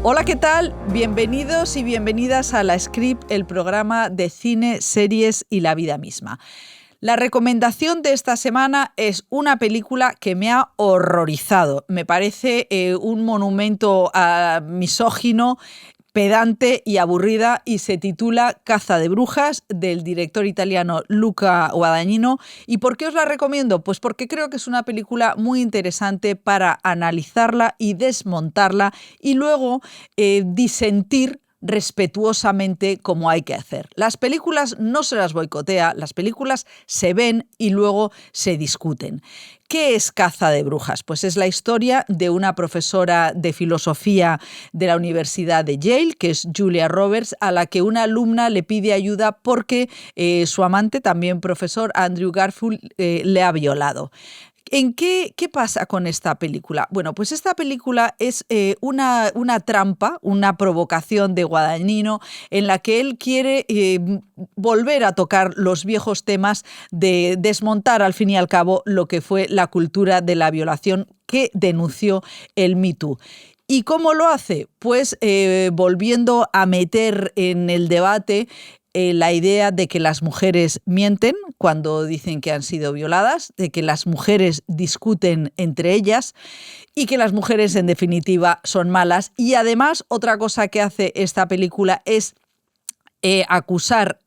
Hola, ¿qué tal? Bienvenidos y bienvenidas a La Script, el programa de cine, series y la vida misma. La recomendación de esta semana es una película que me ha horrorizado. Me parece un monumento misógino, pedante y aburrida, y se titula Caza de brujas, del director italiano Luca Guadagnino. ¿Y por qué os la recomiendo? Pues porque creo que es una película muy interesante para analizarla y desmontarla y luego disentir respetuosamente como hay que hacer. Las películas no se las boicotea, las películas se ven y luego se discuten. ¿Qué es Caza de brujas? Pues es la historia de una profesora de filosofía de la Universidad de Yale, que es Julia Roberts, a la que una alumna le pide ayuda porque su amante, también profesor, Andrew Garfield, le ha violado. ¿Qué pasa con esta película? Bueno, pues esta película es una trampa, una provocación de Guadagnino en la que él quiere volver a tocar los viejos temas de desmontar al fin y al cabo lo que fue la cultura de la violación que denunció el Me Too. ¿Y cómo lo hace? Pues volviendo a meter en el debate la idea de que las mujeres mienten cuando dicen que han sido violadas, de que las mujeres discuten entre ellas y que las mujeres, en definitiva, son malas. Y además, otra cosa que hace esta película es acusar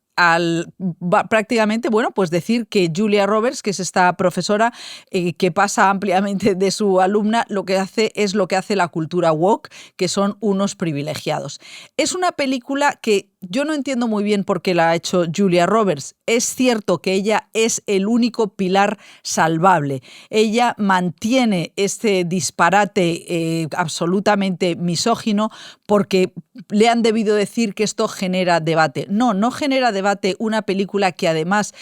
prácticamente, bueno, pues decir que Julia Roberts, que es esta profesora que pasa ampliamente de su alumna, lo que hace es lo que hace la cultura woke, que son unos privilegiados. Es una película que yo no entiendo muy bien por qué la ha hecho Julia Roberts. Es cierto que ella es el único pilar salvable. Ella mantiene este disparate absolutamente misógino porque le han debido decir que esto genera debate. No genera debate una película que además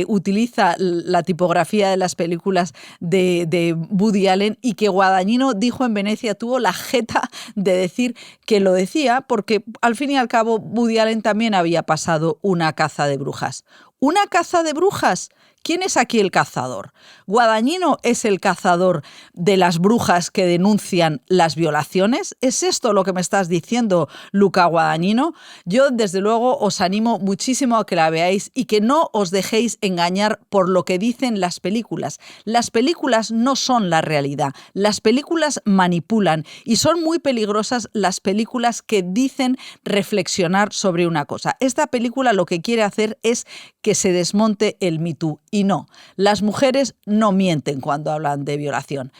utiliza la tipografía de las películas de Woody Allen y que Guadagnino dijo en Venecia, tuvo la jeta de decir que lo decía porque al fin y al cabo Woody Allen también había pasado una caza de brujas. ¿Una caza de brujas? ¿Quién es aquí el cazador? ¿Guadagnino es el cazador de las brujas que denuncian las violaciones? ¿Es esto lo que me estás diciendo, Luca Guadagnino? Yo, desde luego, os animo muchísimo a que la veáis y que no os dejéis engañar por lo que dicen las películas. Las películas no son la realidad. Las películas manipulan y son muy peligrosas las películas que dicen reflexionar sobre una cosa. Esta película lo que quiere hacer es que se desmonte el Me Too. Y no, las mujeres no mienten cuando hablan de violación.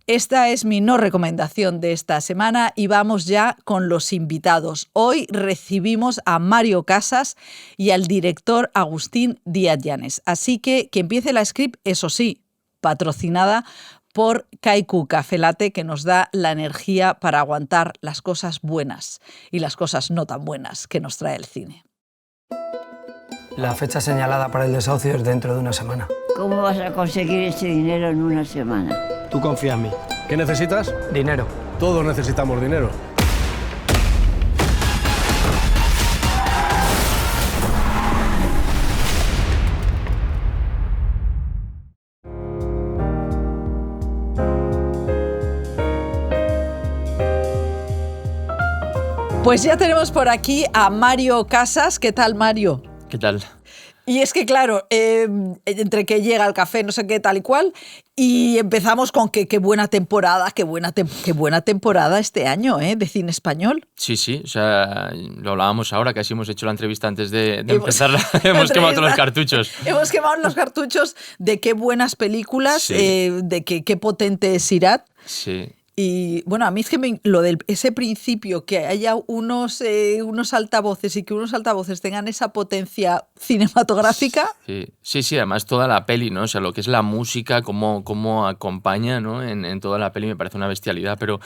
Esta es mi no recomendación de esta semana y vamos ya con los invitados. Hoy recibimos a Mario Casas y al director Agustín Díaz Llanes. Así que empiece la script, eso sí, patrocinada por Kaiku Café Latte, que nos da la energía para aguantar las cosas buenas y las cosas no tan buenas que nos trae el cine. La fecha señalada para el desahucio es dentro de una semana. ¿Cómo vas a conseguir ese dinero en una semana? Tú confía en mí. ¿Qué necesitas? Dinero. Todos necesitamos dinero. Pues ya tenemos por aquí a Mario Casas. ¿Qué tal, Mario? ¿Qué tal? Y es que, claro, entre que llega el café, no sé qué, tal y cual, y empezamos con qué buena temporada, qué buena temporada este año, de cine español. Sí, o sea, lo hablábamos ahora, casi hemos hecho la entrevista antes de empezar. Hemos quemado todos los cartuchos. Hemos quemado los cartuchos de qué buenas películas, sí. De qué potente es Sirat. Sí. Y bueno, a mí es que lo de ese principio, que haya unos altavoces y que unos altavoces tengan esa potencia cinematográfica. Sí, además toda la peli, ¿no? O sea, lo que es la música, cómo acompaña, ¿no? En toda la peli me parece una bestialidad, pero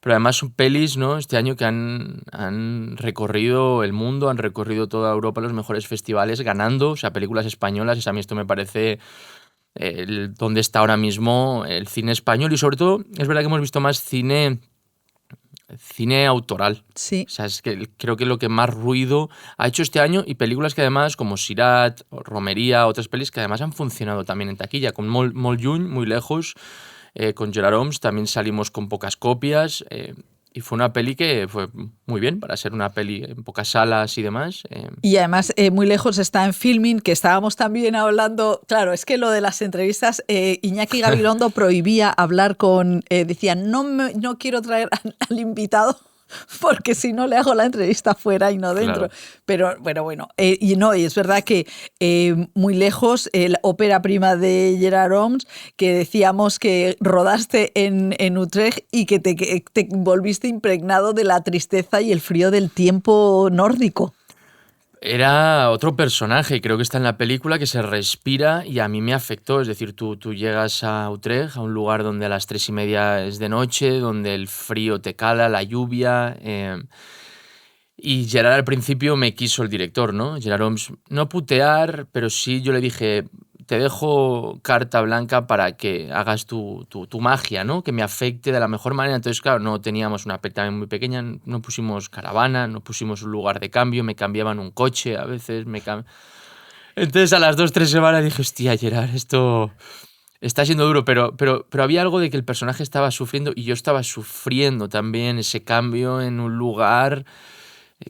además son pelis, ¿no? Este año que han recorrido el mundo, han recorrido toda Europa, los mejores festivales, ganando, o sea, películas españolas, y a mí esto me parece donde está ahora mismo el cine español, y sobre todo es verdad que hemos visto más cine autoral. Sí. O sea, es que creo que lo que más ruido ha hecho este año, y películas que además, como Sirat, Romería, otras pelis que además han funcionado también en taquilla, con Molt Lluny, muy lejos, con Gerard Homs también salimos con pocas copias, fue una peli que fue muy bien para ser una peli en pocas salas y demás. Y además, muy lejos está en Filmin, que estábamos también hablando. Claro, es que lo de las entrevistas, Iñaki Gabilondo prohibía hablar con. Decía, no quiero traer al invitado, porque si no le hago la entrevista fuera y no dentro. Claro. Pero bueno. Y es verdad que muy lejos, la ópera prima de Gerard Homs, que decíamos que rodaste en Utrecht y que te volviste impregnado de la tristeza y el frío del tiempo nórdico. Era otro personaje, creo que está en la película, que se respira y a mí me afectó. Es decir, tú llegas a Utrecht, a un lugar donde a las 3:30 es de noche, donde el frío te cala, la lluvia. Y Gerard al principio me quiso el director, ¿no? Gerard Homs, no putear, pero sí yo le dije, te dejo carta blanca para que hagas tu magia, ¿no? Que me afecte de la mejor manera. Entonces, claro, no teníamos una peli también muy pequeña, no pusimos caravana, no pusimos un lugar de cambio, me cambiaban un coche a veces. Entonces, a las 2-3 semanas dije, hostia, Gerard, esto está siendo duro, pero había algo de que el personaje estaba sufriendo y yo estaba sufriendo también ese cambio en un lugar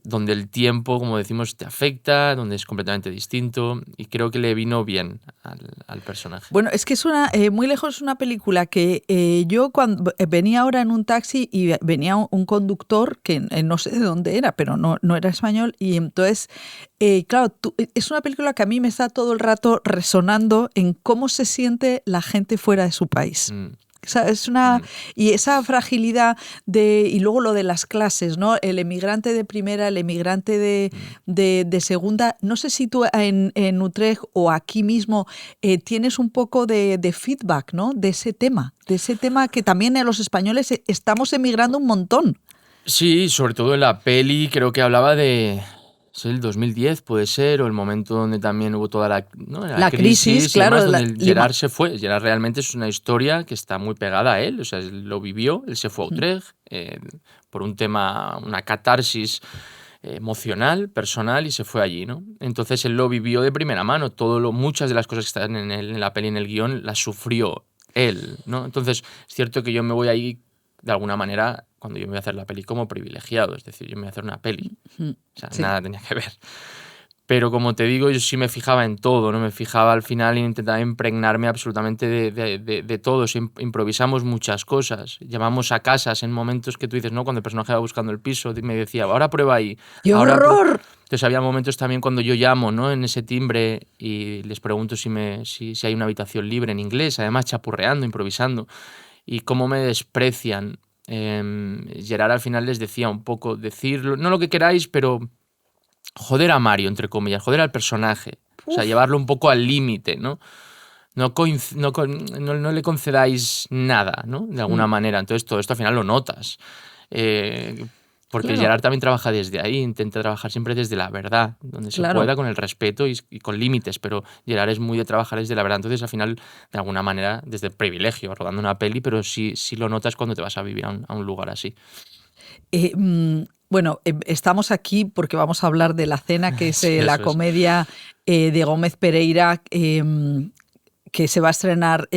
donde el tiempo, como decimos, te afecta, donde es completamente distinto, y creo que le vino bien al personaje. Bueno, es que es muy lejos es una película que yo cuando venía ahora en un taxi y venía un conductor que no sé de dónde era, pero no era español, y entonces, claro, es una película que a mí me está todo el rato resonando en cómo se siente la gente fuera de su país. Y esa fragilidad y luego lo de las clases, ¿no? El emigrante de primera, el emigrante de segunda. No sé si tú en Utrecht o aquí mismo tienes un poco de feedback, ¿no? De ese tema que también los españoles estamos emigrando un montón. Sí, sobre todo en la peli creo que hablaba de el 2010 puede ser, o el momento donde también hubo toda la crisis, claro. Donde Gerard se fue. Gerard realmente es una historia que está muy pegada a él, o sea, él lo vivió, él se fue a Utrecht por un tema, una catarsis emocional, personal, y se fue allí, ¿no? Entonces él lo vivió de primera mano, muchas de las cosas que están en la peli, en el guión, las sufrió él, ¿no? Entonces es cierto que yo me voy ahí de alguna manera, cuando yo me voy a hacer la peli, como privilegiado, es decir, yo me voy a hacer una peli, o sea, sí. Nada tenía que ver. Pero como te digo, yo sí me fijaba en todo, ¿no? Me fijaba al final e intentaba impregnarme absolutamente de todo. Improvisamos muchas cosas, llamamos a casas en momentos que tú dices, ¿no? Cuando el personaje va buscando el piso, me decía, ahora prueba ahí. ¡Qué horror! Entonces había momentos también cuando yo llamo, ¿no? En ese timbre y les pregunto si hay una habitación libre en inglés, además chapurreando, improvisando. Y cómo me desprecian. Gerard al final les decía un poco, decirlo, no lo que queráis, pero joder a Mario, entre comillas, joder al personaje. O sea, llevarlo un poco al límite, ¿no? No le concedáis nada, ¿no? De alguna manera. Entonces todo esto al final lo notas. Porque claro. Gerard también trabaja desde ahí, intenta trabajar siempre desde la verdad, donde se pueda, con el respeto y con límites, pero Gerard es muy de trabajar desde la verdad, entonces al final, de alguna manera, desde el privilegio, rodando una peli, pero sí lo notas cuando te vas a vivir a un lugar así. Bueno, estamos aquí porque vamos a hablar de La Cena, que es la comedia de Gómez Pereira, que se va a estrenar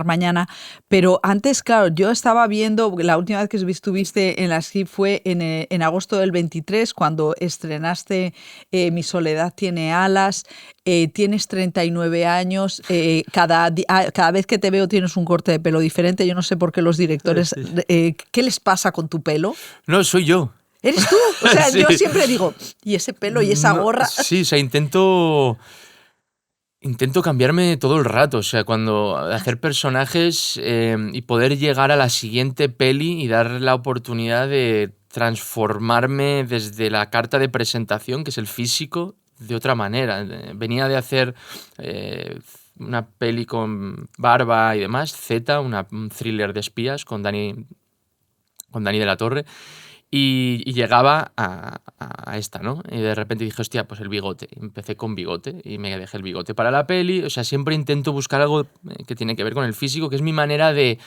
mañana, pero antes, claro, yo estaba viendo, la última vez que estuviste en la SCRIP fue en agosto del 23, cuando estrenaste Mi soledad tiene alas. Tienes 39 años, cada vez que te veo tienes un corte de pelo diferente, yo no sé por qué los directores, ¿qué les pasa con tu pelo? No, soy yo. ¿Eres tú? O sea, sí. Yo siempre digo, ¿y ese pelo y esa gorra? Sí, o sea, intento cambiarme todo el rato, o sea, cuando hacer personajes y poder llegar a la siguiente peli y dar la oportunidad de transformarme desde la carta de presentación, que es el físico, de otra manera. Venía de hacer una peli con barba y demás, Z, un thriller de espías con Dani de la Torre, y llegaba a esta, ¿no? Y de repente dije, hostia, pues el bigote. Empecé con bigote y me dejé el bigote para la peli. O sea, siempre intento buscar algo que tiene que ver con el físico, que es mi manera de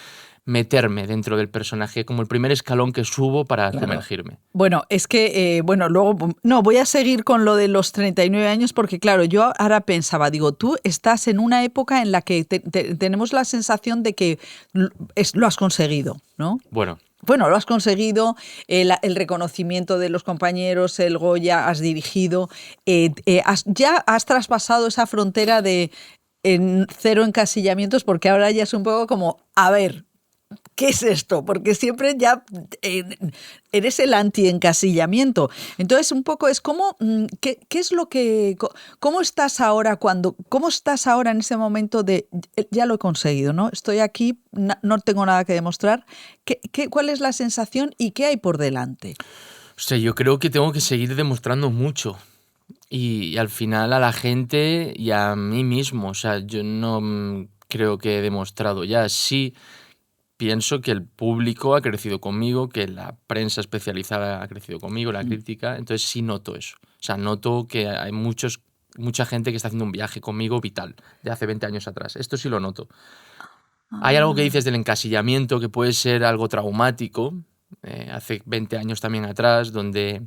meterme dentro del personaje, como el primer escalón que subo para sumergirme. Bueno, es que, luego, no, voy a seguir con lo de los 39 años porque, claro, yo ahora pensaba, digo, tú estás en una época en la que tenemos la sensación de que lo has conseguido, ¿no? Bueno, bueno, lo has conseguido, el reconocimiento de los compañeros, el Goya, has dirigido, ya has traspasado esa frontera de cero encasillamientos, porque ahora ya es un poco como, a ver, ¿qué es esto? Porque siempre ya eres el anti-encasillamiento. Entonces, un poco es como, ¿qué es lo que, cómo estás ahora en ese momento de, ya lo he conseguido, ¿no? Estoy aquí, no tengo nada que demostrar. ¿Cuál es la sensación y qué hay por delante? O sea, yo creo que tengo que seguir demostrando mucho. Y al final a la gente y a mí mismo. O sea, yo no creo que he demostrado ya. Sí, pienso que el público ha crecido conmigo, que la prensa especializada ha crecido conmigo, la crítica. Entonces sí noto eso. O sea, noto que hay mucha gente que está haciendo un viaje conmigo vital de hace 20 años atrás. Esto sí lo noto. Hay algo que dices del encasillamiento que puede ser algo traumático. Hace 20 años también atrás, donde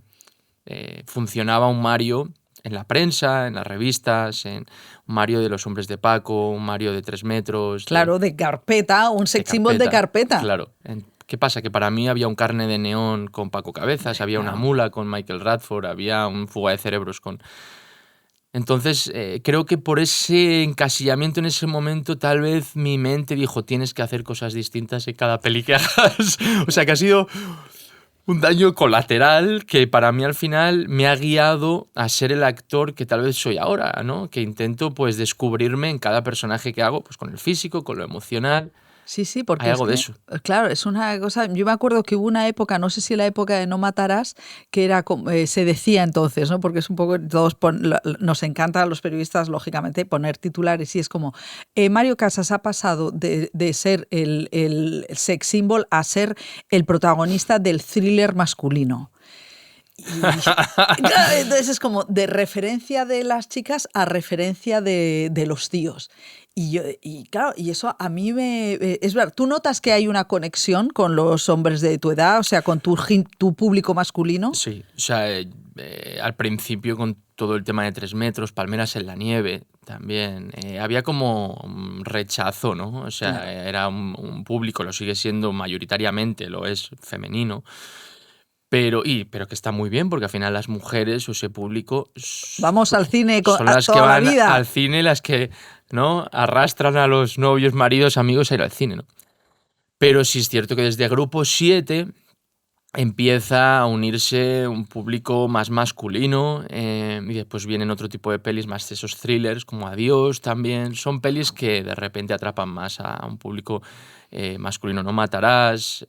funcionaba un Mario en la prensa, en las revistas, un Mario de los Hombres de Paco, un Mario de 3 metros. Claro, de carpeta, un sex symbol de carpeta. Claro. ¿Qué pasa? Que para mí había un Carne de Neón con Paco Cabezas, había una Mula con Michael Radford, había un Fuga de Cerebros con... Entonces, creo que por ese encasillamiento en ese momento, tal vez mi mente dijo, tienes que hacer cosas distintas en cada peli que hagas. O sea, que ha sido un daño colateral que para mí al final me ha guiado a ser el actor que tal vez soy ahora, ¿no? Que intento pues descubrirme en cada personaje que hago, pues con el físico, con lo emocional. Sí, porque hay algo de eso. Claro, es una cosa. Yo me acuerdo que hubo una época, no sé si la época de No matarás, que era se decía entonces, ¿no? Porque es un poco nos encanta a los periodistas lógicamente poner titulares y es como Mario Casas ha pasado de ser el sex symbol a ser el protagonista del thriller masculino. Entonces es como de referencia de las chicas a referencia de los tíos. Y claro, y eso a mí es verdad. ¿Tú notas que hay una conexión con los hombres de tu edad, o sea, con tu público masculino? Sí, o sea, al principio con todo el tema de 3 metros, Palmeras en la nieve también, había como un rechazo, ¿no? O sea, claro. Era un público, lo sigue siendo mayoritariamente, lo es femenino. Pero que está muy bien, porque al final las mujeres o ese público... Vamos al cine son las toda que van la vida. Al cine, las que, ¿no?, arrastran a los novios, maridos, amigos a ir al cine, ¿no? Pero sí es cierto que desde Grupo 7 empieza a unirse un público más masculino y después vienen otro tipo de pelis, más esos thrillers como Adiós también. Son pelis que de repente atrapan más a un público masculino. No matarás,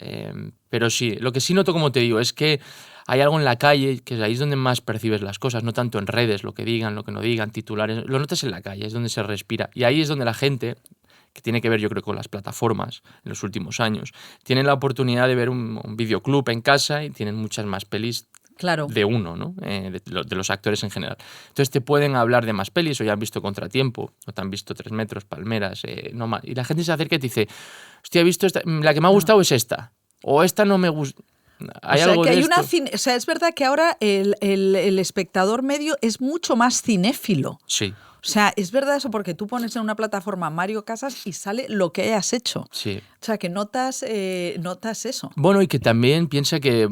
pero sí, lo que sí noto, como te digo, es que hay algo en la calle, que ahí es donde más percibes las cosas, no tanto en redes, lo que digan, lo que no digan, titulares, lo notas en la calle, es donde se respira. Y ahí es donde la gente, que tiene que ver yo creo con las plataformas en los últimos años, tienen la oportunidad de ver un videoclub en casa y tienen muchas más pelis. Claro. De uno, ¿no? De los actores en general. Entonces te pueden hablar de más pelis, o ya han visto Contratiempo, o te han visto 3 metros, Palmeras, no más. Y la gente se acerca y te dice, hostia, he visto esta, la que me ha gustado es esta, o esta no me gusta. ¿Hay algo que hay o sea, es verdad que ahora el espectador medio es mucho más cinéfilo. Sí. O sea, es verdad eso, porque tú pones en una plataforma Mario Casas y sale lo que hayas hecho. Sí. O sea, que notas eso. Bueno, y que también piensa que,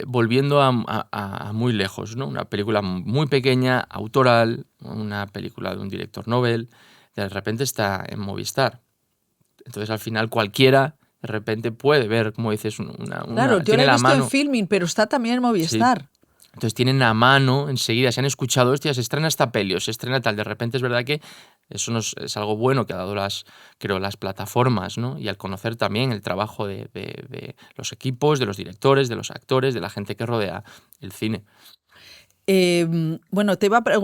volviendo a muy lejos, ¿no? Una película muy pequeña, autoral, una película de un director Nobel, de repente está en Movistar. Entonces, al final, cualquiera de repente puede ver, como dices, Claro, yo la he visto en Filmin, pero está también en Movistar. Sí. Entonces tienen a mano, enseguida, se han escuchado, hostia, se estrena esta peli o se estrena tal. De repente es verdad que eso es algo bueno que ha dado las plataformas, ¿no? Y al conocer también el trabajo de los equipos, de los directores, de los actores, de la gente que rodea el cine. Bueno,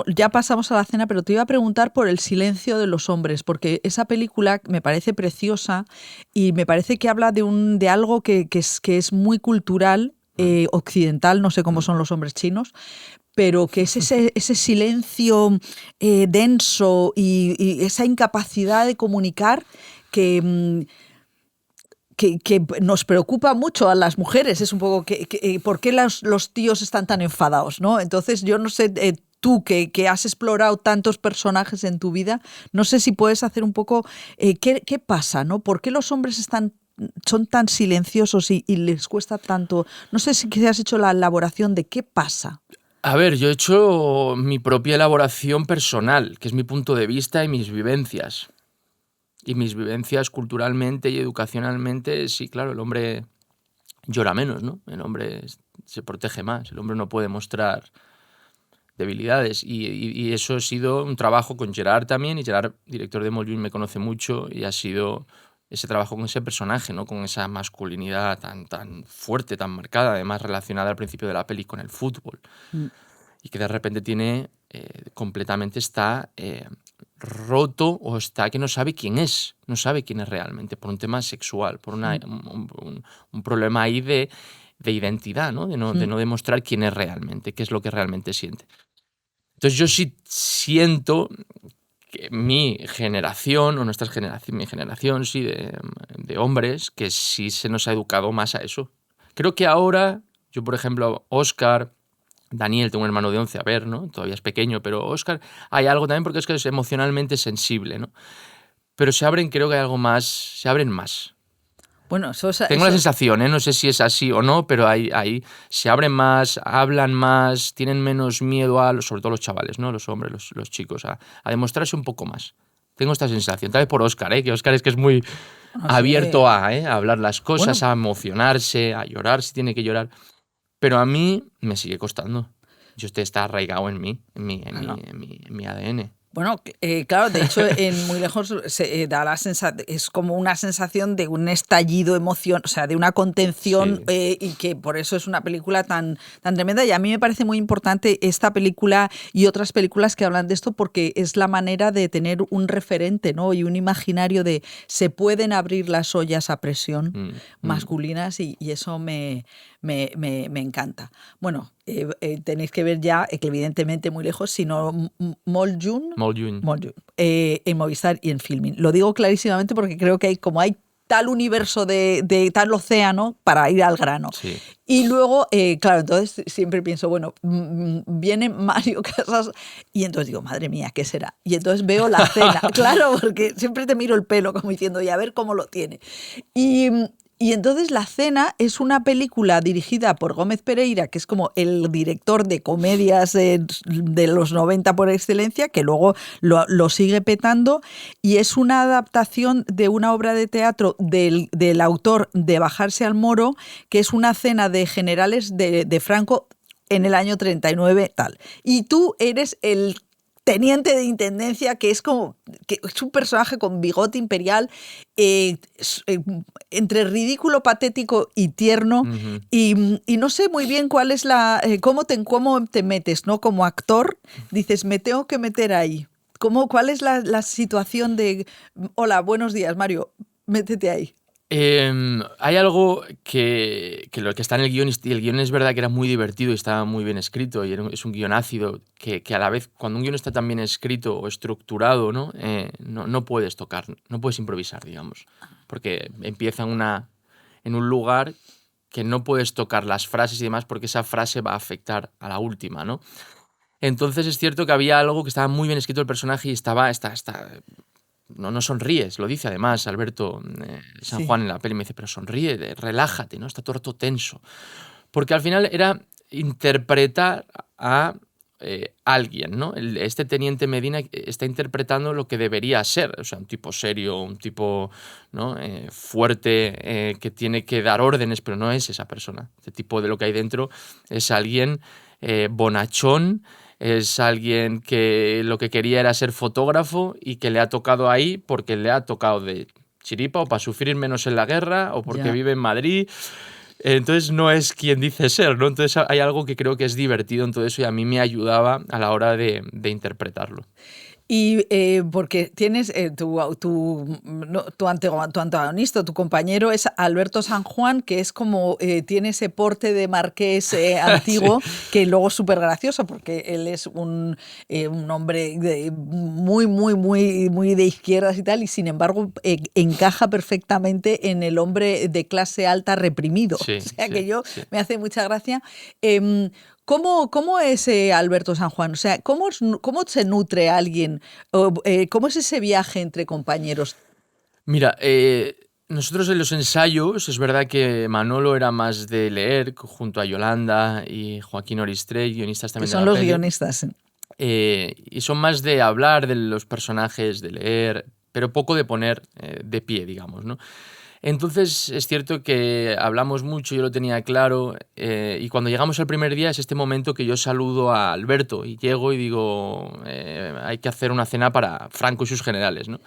ya pasamos a la cena, pero te iba a preguntar por El silencio de los hombres, porque esa película me parece preciosa y me parece que habla de algo que es muy cultural, occidental, no sé cómo son los hombres chinos, pero que es ese silencio denso y esa incapacidad de comunicar que nos preocupa mucho a las mujeres. Es un poco ¿por qué los tíos están tan enfadados, ¿no? Entonces yo no sé, tú que has explorado tantos personajes en tu vida, no sé si puedes hacer un poco qué pasa, ¿no? ¿Por qué los hombres están son tan silenciosos y les cuesta tanto? No sé si has hecho la elaboración de qué pasa. A ver, yo he hecho mi propia elaboración personal, que es mi punto de vista y mis vivencias. Y mis vivencias culturalmente y educacionalmente, sí, claro, el hombre llora menos, ¿no? El hombre se protege más, el hombre no puede mostrar debilidades. Y eso ha sido un trabajo con Gerard también, y Gerard, director de Moulin, me conoce mucho, y ha sido ese trabajo con ese personaje, ¿no? Con esa masculinidad tan fuerte, tan marcada, además relacionada al principio de la peli con el fútbol. Y que de repente completamente está roto, o está que no sabe quién es realmente, por un tema sexual, por un problema ahí de identidad, ¿no? De no demostrar quién es realmente, qué es lo que realmente siente. Entonces yo sí siento que mi generación, o mi generación, sí, de hombres, que sí se nos ha educado más a eso. Creo que ahora, yo por ejemplo, Óscar, Daniel, tengo un hermano de 11, a ver, ¿no? Todavía es pequeño, pero Óscar, hay algo también porque Óscar es emocionalmente sensible, ¿no? Pero creo que hay algo más, se abren más. Bueno, Tengo la sensación, no sé si es así o no, pero ahí se abren más, hablan más, tienen menos miedo sobre todo los chavales, ¿no? Los hombres, los chicos, a demostrarse un poco más. Tengo esta sensación, tal vez por Óscar, que Óscar es muy abierto a hablar las cosas, a emocionarse, a llorar si tiene que llorar. Pero a mí me sigue costando. Está arraigado en mí, en mi ADN. Bueno, claro, de hecho, en Muy lejos da es como una sensación de un estallido emocional, o sea, de una contención, y que por eso es una película tan tremenda. Y a mí me parece muy importante esta película y otras películas que hablan de esto, porque es la manera de tener un referente, ¿no? Y un imaginario de se pueden abrir las ollas a presión masculinas, y eso me encanta. Bueno, tenéis que ver ya, que evidentemente Muy lejos, sino Moulin, en Movistar y en Filmin. Lo digo clarísimamente porque creo que hay tal universo de tal océano para ir al grano. Sí. Y luego, claro, entonces siempre pienso, bueno, viene Mario Casas y entonces digo, madre mía, ¿qué será? Y entonces veo la cena, claro, porque siempre te miro el pelo como diciendo, y a ver cómo lo tiene. Y entonces La cena es una película dirigida por Gómez Pereira, que es como el director de comedias de los 90 por excelencia, que luego lo sigue petando, y es una adaptación de una obra de teatro del autor de Bajarse al Moro, que es una cena de generales de Franco en el año 39 tal. Y tú eres el teniente de intendencia, que es un personaje con bigote imperial, entre ridículo, patético y tierno. Uh-huh. Y no sé muy bien cuál es cómo te metes, ¿no? Como actor, dices, me tengo que meter ahí. ¿Cuál es la situación de, hola, buenos días, Mario, métete ahí? Hay algo que lo que está en el guión, y el guión es verdad que era muy divertido y estaba muy bien escrito, y es un guión ácido, que a la vez, cuando un guión está tan bien escrito o estructurado, ¿no? No puedes tocar, no puedes improvisar, digamos, porque empieza en un lugar que no puedes tocar las frases y demás, porque esa frase va a afectar a la última, ¿no? Entonces es cierto que había algo que estaba muy bien escrito el personaje, y no sonríes, lo dice además Alberto San Juan en la peli, me dice, pero sonríe, relájate, ¿no? Está todo tenso. Porque al final era interpretar a alguien, ¿no? Este teniente Medina está interpretando lo que debería ser, o sea, un tipo serio, un tipo, ¿no? Fuerte, que tiene que dar órdenes, pero no es esa persona. Este tipo de lo que hay dentro es alguien bonachón, es alguien que lo que quería era ser fotógrafo y que le ha tocado ahí porque le ha tocado de chiripa, o para sufrir menos en la guerra, o porque vive en Madrid. Entonces no es quien dice ser, ¿no? Entonces hay algo que creo que es divertido en todo eso, y a mí me ayudaba a la hora de interpretarlo. Y porque tienes tu antagonista, tu compañero es Alberto San Juan, que es como tiene ese porte de marqués antiguo, sí, que luego es súper gracioso porque él es un hombre muy, muy, muy, muy de izquierdas y tal, y sin embargo encaja perfectamente en el hombre de clase alta reprimido. Sí, o sea que me hace mucha gracia. ¿Cómo es Alberto San Juan? O sea, ¿cómo se nutre alguien? ¿Cómo es ese viaje entre compañeros? Mira, Nosotros en los ensayos, es verdad que Manolo era más de leer, junto a Yolanda y Joaquín Oristrell, guionistas Que también de son la los peli. guionistas. Y son más de hablar de los personajes, de leer, pero poco de poner de pie, digamos, ¿no? Entonces es cierto que hablamos mucho, yo lo tenía claro, y cuando llegamos al primer día es este momento que yo saludo a Alberto y llego y digo, hay que hacer una cena para Franco y sus generales, ¿no?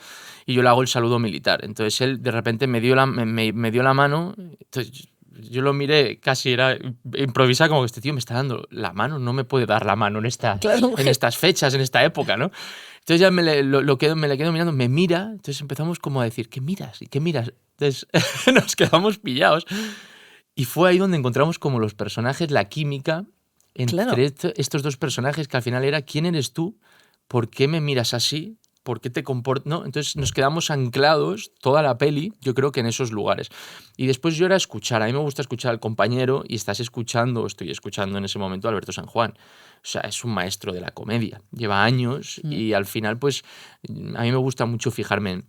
Y yo le hago el saludo militar. Entonces él de repente me dio la mano, entonces yo lo miré, casi era improvisar, como que este tío me está dando la mano, no me puede dar la mano en Claro, estas fechas, en esta época, ¿no? Entonces ya me le quedo mirando, me mira, entonces empezamos como a decir, ¿qué miras? ¿Y qué miras? Entonces nos quedamos pillados. Y fue ahí donde encontramos como los personajes, la química claro. entre estos dos personajes, que al final era, ¿quién eres tú? ¿Por qué me miras así? ¿Por qué te comportas? ¿No? Entonces nos quedamos anclados toda la peli, yo creo que en esos lugares. Y después yo era escuchar, a mí me gusta escuchar al compañero y estoy escuchando en ese momento a Alberto San Juan. O sea, es un maestro de la comedia, lleva años y al final pues a mí me gusta mucho fijarme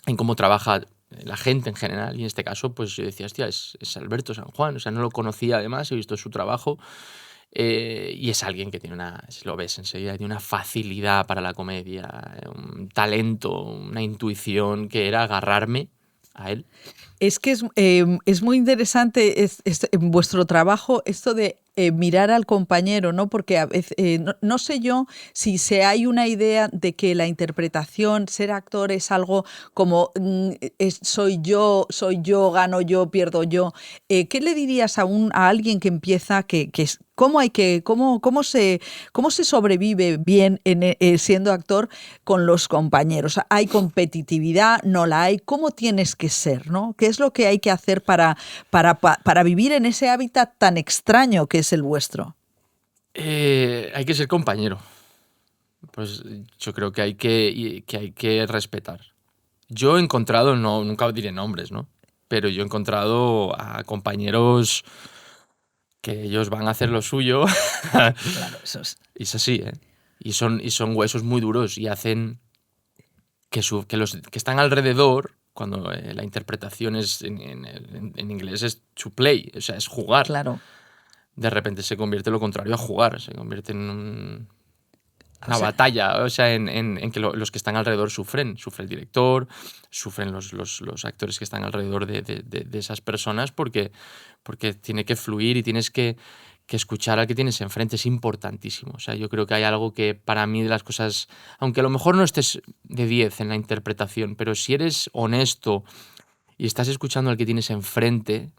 en cómo trabaja la gente en general, y en este caso pues yo decía, hostia, es Alberto San Juan, o sea, no lo conocía además, he visto su trabajo, y es alguien que tiene si lo ves enseguida, tiene una facilidad para la comedia, un talento, una intuición que era agarrarme a él. Es que es muy interesante en vuestro trabajo esto de mirar al compañero, ¿no? Porque a veces, no sé yo si hay una idea de que la interpretación, ser actor es algo como soy yo, gano yo, pierdo yo. ¿Qué le dirías a alguien que empieza, cómo se sobrevive bien siendo actor con los compañeros? ¿Hay competitividad? ¿No la hay? ¿Cómo tienes que ser, ¿no? ¿Qué es lo que hay que hacer para vivir en ese hábitat tan extraño que es el vuestro? Hay que ser compañero. Pues yo creo que hay que respetar. Yo he encontrado, no, nunca diré nombres, ¿no? Pero yo he encontrado a compañeros que ellos van a hacer lo suyo. Claro, eso es. Y es así, ¿eh? Y son huesos muy duros y hacen que los que están alrededor, cuando la interpretación es en inglés es to play, o sea, es jugar. Claro. De repente se convierte lo contrario a jugar, se convierte en una O sea, batalla, o sea, en que los que están alrededor sufren. Sufre el director, sufren los actores que están alrededor de esas personas, porque tiene que fluir y tienes que escuchar al que tienes enfrente. Es importantísimo. O sea, yo creo que hay algo que para mí de las cosas, aunque a lo mejor no estés de 10 en la interpretación, pero si eres honesto y estás escuchando al que tienes enfrente,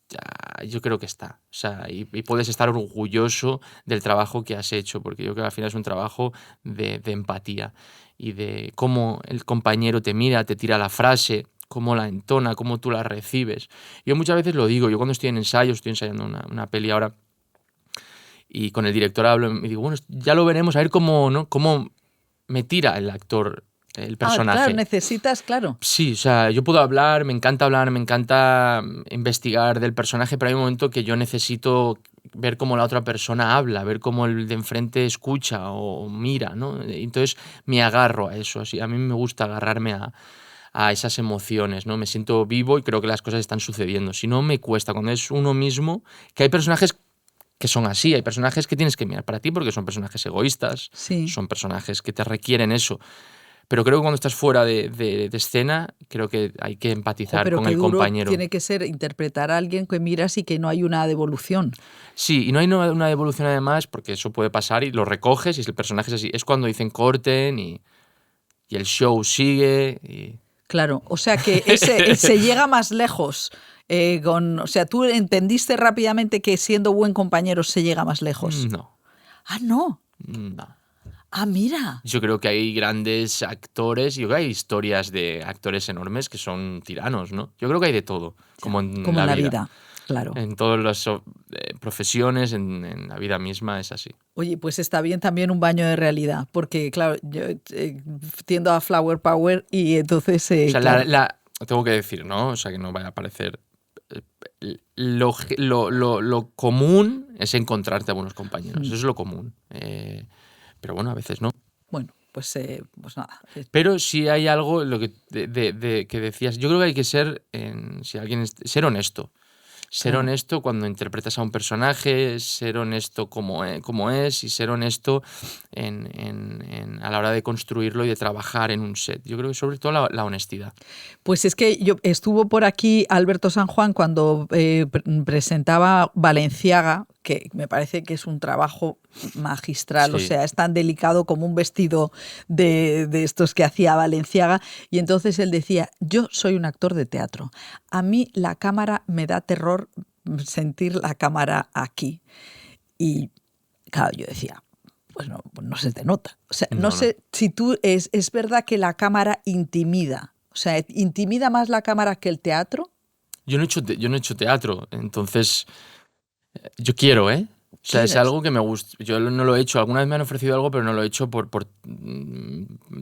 ya, yo creo que está. O sea, y puedes estar orgulloso del trabajo que has hecho, porque yo creo que al final es un trabajo de empatía y de cómo el compañero te mira, te tira la frase, cómo la entona, cómo tú la recibes. Yo muchas veces lo digo, yo cuando estoy en ensayos, estoy ensayando una peli ahora, y con el director hablo y digo, bueno, ya lo veremos, a ver cómo, ¿no? Cómo me tira el actor, el personaje. claro, necesitas, claro. Sí, o sea, yo puedo hablar, me encanta investigar del personaje, pero hay un momento que yo necesito ver cómo la otra persona habla, ver cómo el de enfrente escucha o mira, ¿no? Entonces me agarro a eso, así, a mí me gusta agarrarme a esas emociones, ¿no? Me siento vivo y creo que las cosas están sucediendo. Si no, me cuesta, cuando es uno mismo, que hay personajes que son así, hay personajes que tienes que mirar para ti porque son personajes egoístas, Sí. son personajes que te requieren eso. Pero creo que cuando estás fuera de escena, creo que hay que empatizar Pero con qué el duro compañero. tiene que ser interpretar a alguien que miras y que no hay una devolución. Sí, y no hay una devolución además, porque eso puede pasar y lo recoges y el personaje es así. Es cuando dicen corten y el show sigue. Claro, o sea que se llega más lejos. O sea, tú entendiste rápidamente que siendo buen compañero se llega más lejos. No, Ah, no. no. Ah, mira. Yo creo que hay grandes actores y yo creo que hay historias de actores enormes que son tiranos, ¿no? Yo creo que hay de todo, como en Como en la vida. vida. Claro. En todas las profesiones, en la vida misma es así. Oye, pues está bien también un baño de realidad, porque claro, yo tiendo a flower power y entonces... O sea, claro. tengo que decir, ¿no? O sea, que no vaya a parecer... Lo común es encontrarte a buenos compañeros. Eso es lo común. Pero bueno, a veces no. Bueno, pues nada. Pero sí hay algo lo que, que decías. Yo creo que hay que ser, ser honesto. Ser Claro. honesto cuando interpretas a un personaje, ser honesto como es y ser honesto a la hora de construirlo y de trabajar en un set. Yo creo que sobre todo la honestidad. Pues es que estuvo por aquí Alberto San Juan cuando presentaba Balenciaga, que me parece que es un trabajo magistral, o Sí. sea, es tan delicado como un vestido de estos que hacía Balenciaga, y entonces él decía, yo soy un actor de teatro, a mí la cámara me da terror sentir la cámara aquí. Y claro, yo decía, pues no se te nota. O sea, no sé si tú, es verdad que la cámara intimida, o sea, ¿intimida más la cámara que el teatro? Yo no he hecho teatro, entonces yo quiero, ¿eh? O sea, es ¿Quieres? algo que me gusta. Yo no lo he hecho. Alguna vez me han ofrecido algo, pero no lo he hecho por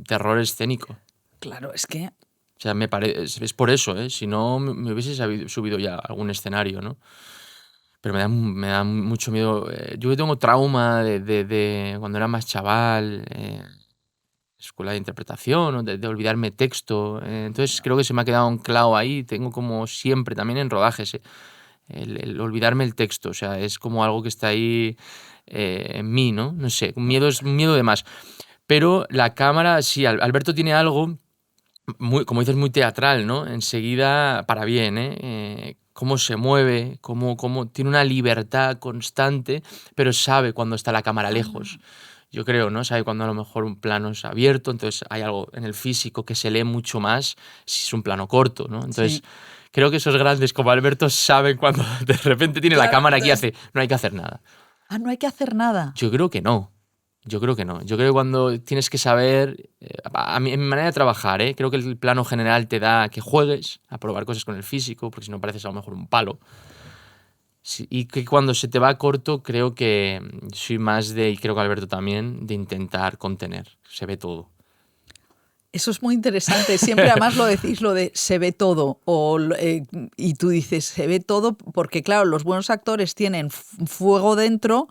terror escénico. Claro, es que O sea, es por eso, ¿eh? Si no, me hubiese subido ya a algún escenario, ¿no? Pero me da mucho miedo. Yo tengo trauma de cuando era más chaval, escuela de interpretación, ¿no? De olvidarme texto. Entonces creo que se me ha quedado un clavo ahí. Tengo como siempre, también en rodajes, el olvidarme el texto. O sea, es como algo que está ahí en mí, ¿no? No sé, un miedo de más. Pero la cámara, sí, Alberto tiene algo, como dices, muy teatral, ¿no? Enseguida, para bien, ¿eh? Cómo se mueve, cómo tiene una libertad constante, pero sabe cuando está la cámara lejos. Yo creo, ¿no? Sabe cuando a lo mejor un plano es abierto, entonces hay algo en el físico que se lee mucho más si es un plano corto, ¿no? Entonces, sí. creo que esos grandes como Alberto saben cuando de repente tiene la Claro, cámara aquí y entonces- no hay que hacer nada. No hay que hacer nada. Yo creo que no. Yo creo que no. Yo creo que cuando tienes que saber, en mi manera de trabajar, creo que el plano general te da que juegues a probar cosas con el físico, porque si no pareces a lo mejor un palo. Sí, y que cuando se te va corto, creo que soy más y creo que Alberto también, de intentar contener. Se ve todo. Eso es muy interesante. Siempre además lo decís, lo de se ve todo. Y tú dices, se ve todo porque, claro, los buenos actores tienen fuego dentro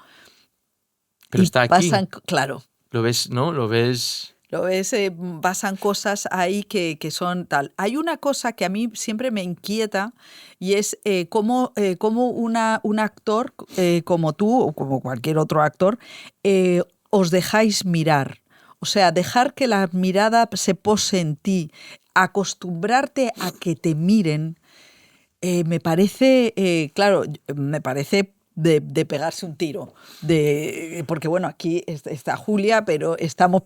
Pero y está aquí. pasan, claro. Lo ves, ¿no? Lo ves. Lo ves, pasan cosas ahí que son tal. Hay una cosa que a mí siempre me inquieta y es cómo un actor como tú o como cualquier otro actor os dejáis mirar. O sea, dejar que la mirada se pose en ti, acostumbrarte a que te miren, me parece, claro, me parece de pegarse un tiro. Porque bueno, aquí está Julia, pero estamos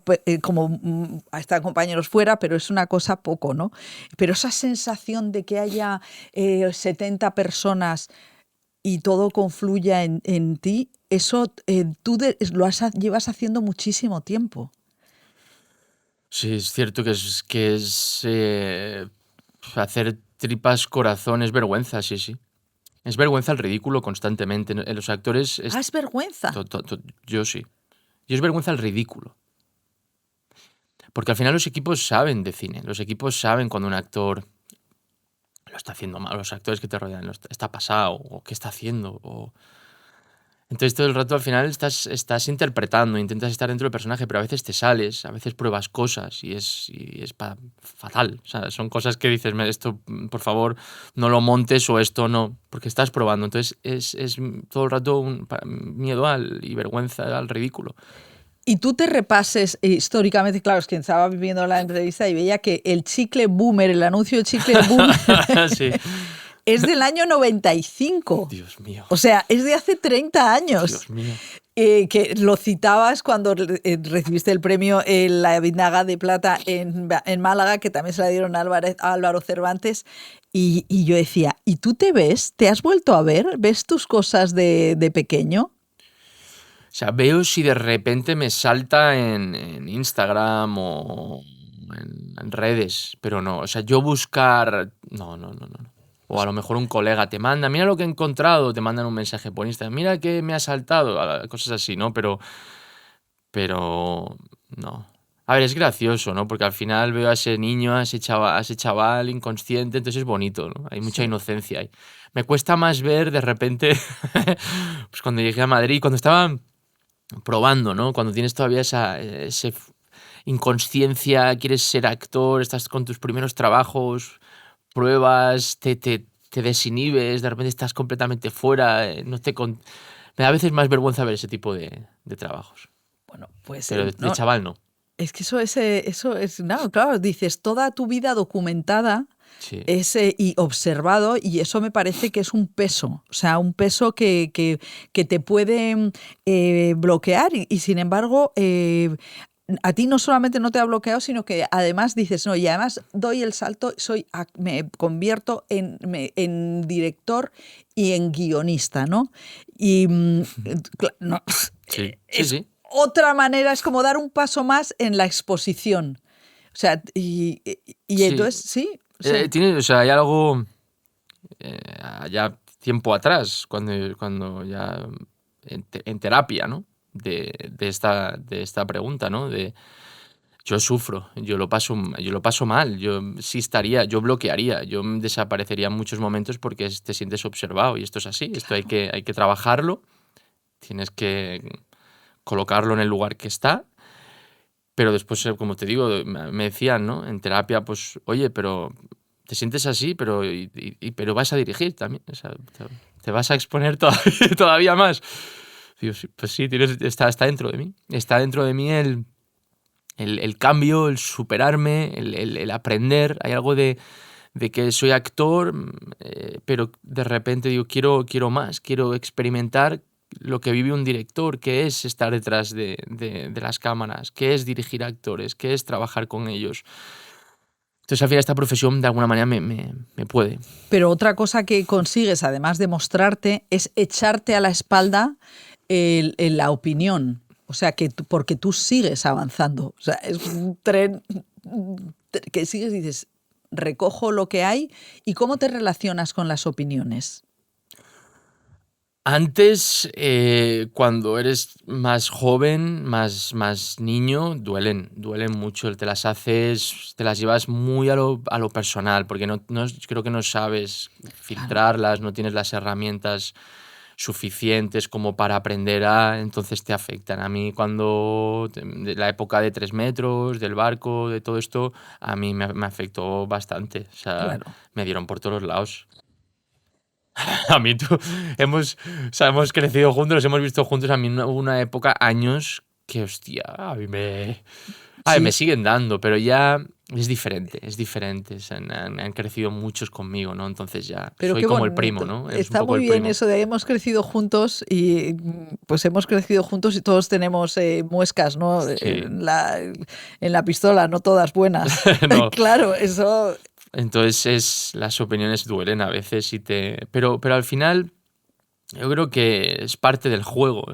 están compañeros fuera, pero es una cosa poco, ¿no? Pero esa sensación de que haya 70 personas y todo confluya en ti, eso tú llevas haciendo muchísimo tiempo. Sí, es cierto que es hacer tripas corazón, es vergüenza, sí, sí. Es vergüenza el ridículo constantemente. En los actores Es vergüenza. yo sí. Y es vergüenza el ridículo. Porque al final los equipos saben de cine. Los equipos saben cuando un actor lo está haciendo mal. Los actores que te rodean está pasado o qué está haciendo. Entonces todo el rato al final estás interpretando, intentas estar dentro del personaje, pero a veces te sales, a veces pruebas cosas y es fatal. O sea, son cosas que dices, esto por favor no lo montes o esto no, porque estás probando. Entonces es todo el rato miedo y vergüenza al ridículo. Y tú te repases históricamente, claro, es que estaba viviendo la entrevista y veía que el chicle boomer, el anuncio del chicle boomer, Sí. es del año 95. Dios mío. O sea, es de hace 30 años. Dios mío. Que lo citabas cuando recibiste el premio la Biznaga de Plata en Málaga, que también se la dieron a Álvaro Cervantes. Y yo decía, ¿y tú te ves? ¿Te has vuelto a ver? ¿Ves tus cosas de pequeño? O sea, veo si de repente me salta en Instagram o en redes, pero no. O sea, yo buscar... No. O a lo mejor un colega te manda, mira lo que he encontrado, te mandan un mensaje por Instagram, mira que me ha saltado, cosas así, ¿no? Pero no. A ver, es gracioso, ¿no? Porque al final veo a ese niño, a ese chaval inconsciente, entonces es bonito, ¿no? Hay mucha inocencia ahí. Me cuesta más ver de repente, pues cuando llegué a Madrid, cuando estaba probando, ¿no? Cuando tienes todavía inconsciencia, quieres ser actor, estás con tus primeros trabajos, pruebas, te desinhibes, de repente estás completamente fuera, me da a veces más vergüenza ver ese tipo de trabajos. Bueno, pues Pero de no, chaval no. es que eso es, no, claro, dices, toda tu vida documentada Sí. y observado, y eso me parece que es un peso, o sea, un peso que te puede bloquear y sin embargo, a ti no solamente no te ha bloqueado, sino que además dices, no, y además doy el salto, me convierto en director y en guionista, ¿no? Y no, Sí, es sí. otra manera, es como dar un paso más en la exposición. O sea, y Sí. entonces, sí. O sea, Hay algo ya tiempo atrás, cuando ya en terapia, ¿no? De esta pregunta, ¿no? Yo sufro, yo lo paso mal, yo bloquearía, yo desaparecería en muchos momentos porque te sientes observado y esto es así, esto hay que trabajarlo, tienes que colocarlo en el lugar que está, pero después, como te digo, me decían, ¿no? En terapia, pues, oye, pero te sientes así, pero vas a dirigir también, o sea, te vas a exponer todavía más. Digo, sí, pues sí, está dentro de mí, está dentro de mí el cambio, el superarme, el aprender. Hay algo de que soy actor, pero de repente digo, quiero más, quiero experimentar lo que vive un director, qué es estar detrás de las cámaras, qué es dirigir actores, qué es trabajar con ellos. Entonces, al final, esta profesión de alguna manera me puede. pero otra cosa que consigues, además de mostrarte, es echarte a la espalda la opinión. O sea, porque tú sigues avanzando. O sea, es un tren que sigues y dices, recojo lo que hay. ¿Y cómo te relacionas con las opiniones? Antes, cuando eres más joven, más niño, duelen mucho. Te las llevas muy a lo personal, porque creo que no sabes filtrarlas, no tienes las herramientas suficientes como para aprender entonces te afectan. A mí de la época de 3 metros, del barco, de todo esto, a mí me afectó bastante. O sea, Claro. me dieron por todos lados. A mí hemos crecido juntos, nos hemos visto juntos. A mí hubo una época, años, que hostia, me Sí, siguen dando, pero ya es diferente. Han crecido muchos conmigo, ¿no? Entonces ya pero soy qué como el primo, bonito. ¿no? Es un Está poco muy el bien primo. eso de hemos crecido juntos y pues hemos crecido juntos y todos tenemos muescas, ¿no? Sí. En la pistola, no todas buenas. No. Claro, eso. Entonces las opiniones duelen a veces pero al final yo creo que es parte del juego.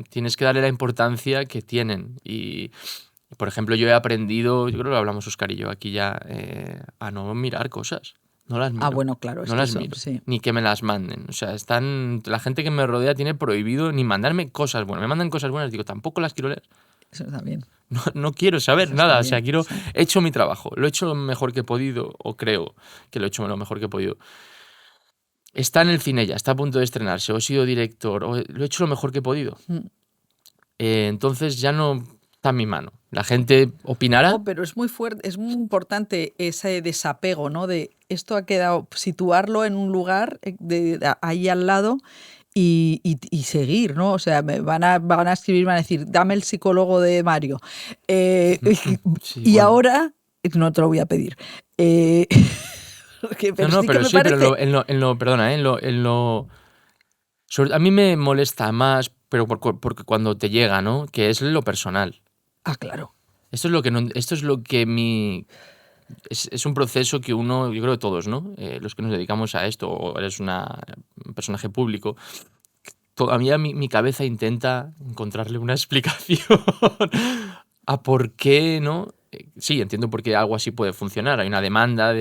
Tienes que darle la importancia que tienen. Y, por ejemplo, yo he aprendido, yo creo que lo hablamos Óscar y yo aquí ya, a no mirar cosas. No las miro. Bueno, claro, es No que las eso, miro. sí. Ni que me las manden. O sea, la gente que me rodea tiene prohibido ni mandarme cosas buenas. Me mandan cosas buenas, digo, tampoco las quiero leer. Eso está bien. No quiero saber Eso está nada. O bien, sea, sí. he hecho mi trabajo. Lo he hecho lo mejor que he podido, o creo que lo he hecho lo mejor que he podido. Está en el cine ya, está a punto de estrenarse, o he sido director, o lo he hecho lo mejor que he podido. Mm. Entonces ya no está en mi mano. La gente opinará. No, pero es muy fuerte, es muy importante ese desapego, ¿no? De esto ha quedado, situarlo en un lugar ahí al lado y seguir, ¿no? O sea, van a escribir, van a decir, dame el psicólogo de Mario. Sí, Y bueno. ahora, no te lo voy a pedir. Pero No, sí que pero me sí, pero parece. perdona, a mí me molesta más, pero porque cuando te llega, ¿no? Que es lo personal. Ah, claro. Esto es lo que es un proceso que yo creo que todos, ¿no? Los que nos dedicamos a esto, o eres un personaje público, todavía mi cabeza intenta encontrarle una explicación a por qué, ¿no? Sí, entiendo por qué algo así puede funcionar. Hay una demanda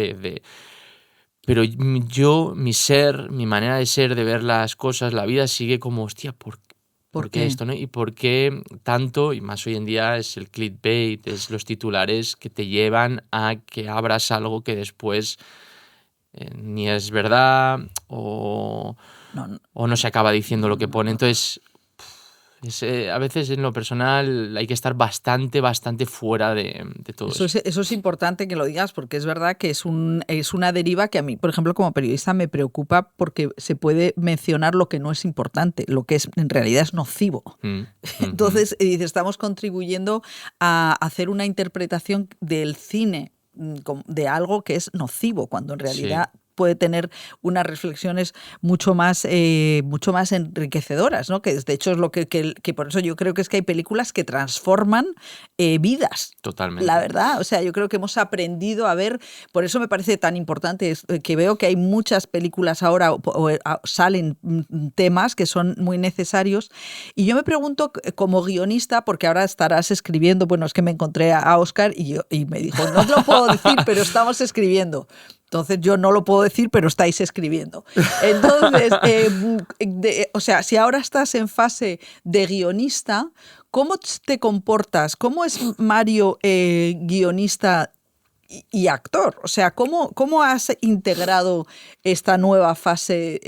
pero mi ser, mi manera de ser, de ver las cosas, la vida sigue como, hostia, ¿por ¿Por qué qué? esto, no? Y por qué tanto, y más hoy en día, es el clickbait, es los titulares que te llevan a que abras algo que después ni es verdad No, no. o no se acaba diciendo lo que pone. Entonces, A veces en lo personal hay que estar bastante fuera de todo eso. Eso es importante que lo digas porque es verdad que es una deriva que a mí, por ejemplo, como periodista me preocupa porque se puede mencionar lo que no es importante, lo que en realidad es nocivo. Entonces, estamos contribuyendo a hacer una interpretación del cine de algo que es nocivo, cuando en realidad puede tener unas reflexiones mucho más enriquecedoras, ¿no? Que de hecho es lo que por eso yo creo que es que hay películas que transforman vidas. Totalmente. La verdad, o sea, yo creo que hemos aprendido a ver, por eso me parece tan importante que veo que hay muchas películas ahora salen temas que son muy necesarios y yo me pregunto como guionista, porque ahora estarás escribiendo, bueno, es que me encontré a Óscar y me dijo, no te lo puedo decir, pero estamos escribiendo. Entonces yo no lo puedo decir, pero estáis escribiendo. Entonces, o sea, si ahora estás en fase de guionista, ¿cómo te comportas? ¿Cómo es Mario guionista y actor? O sea, ¿cómo has integrado esta nueva fase,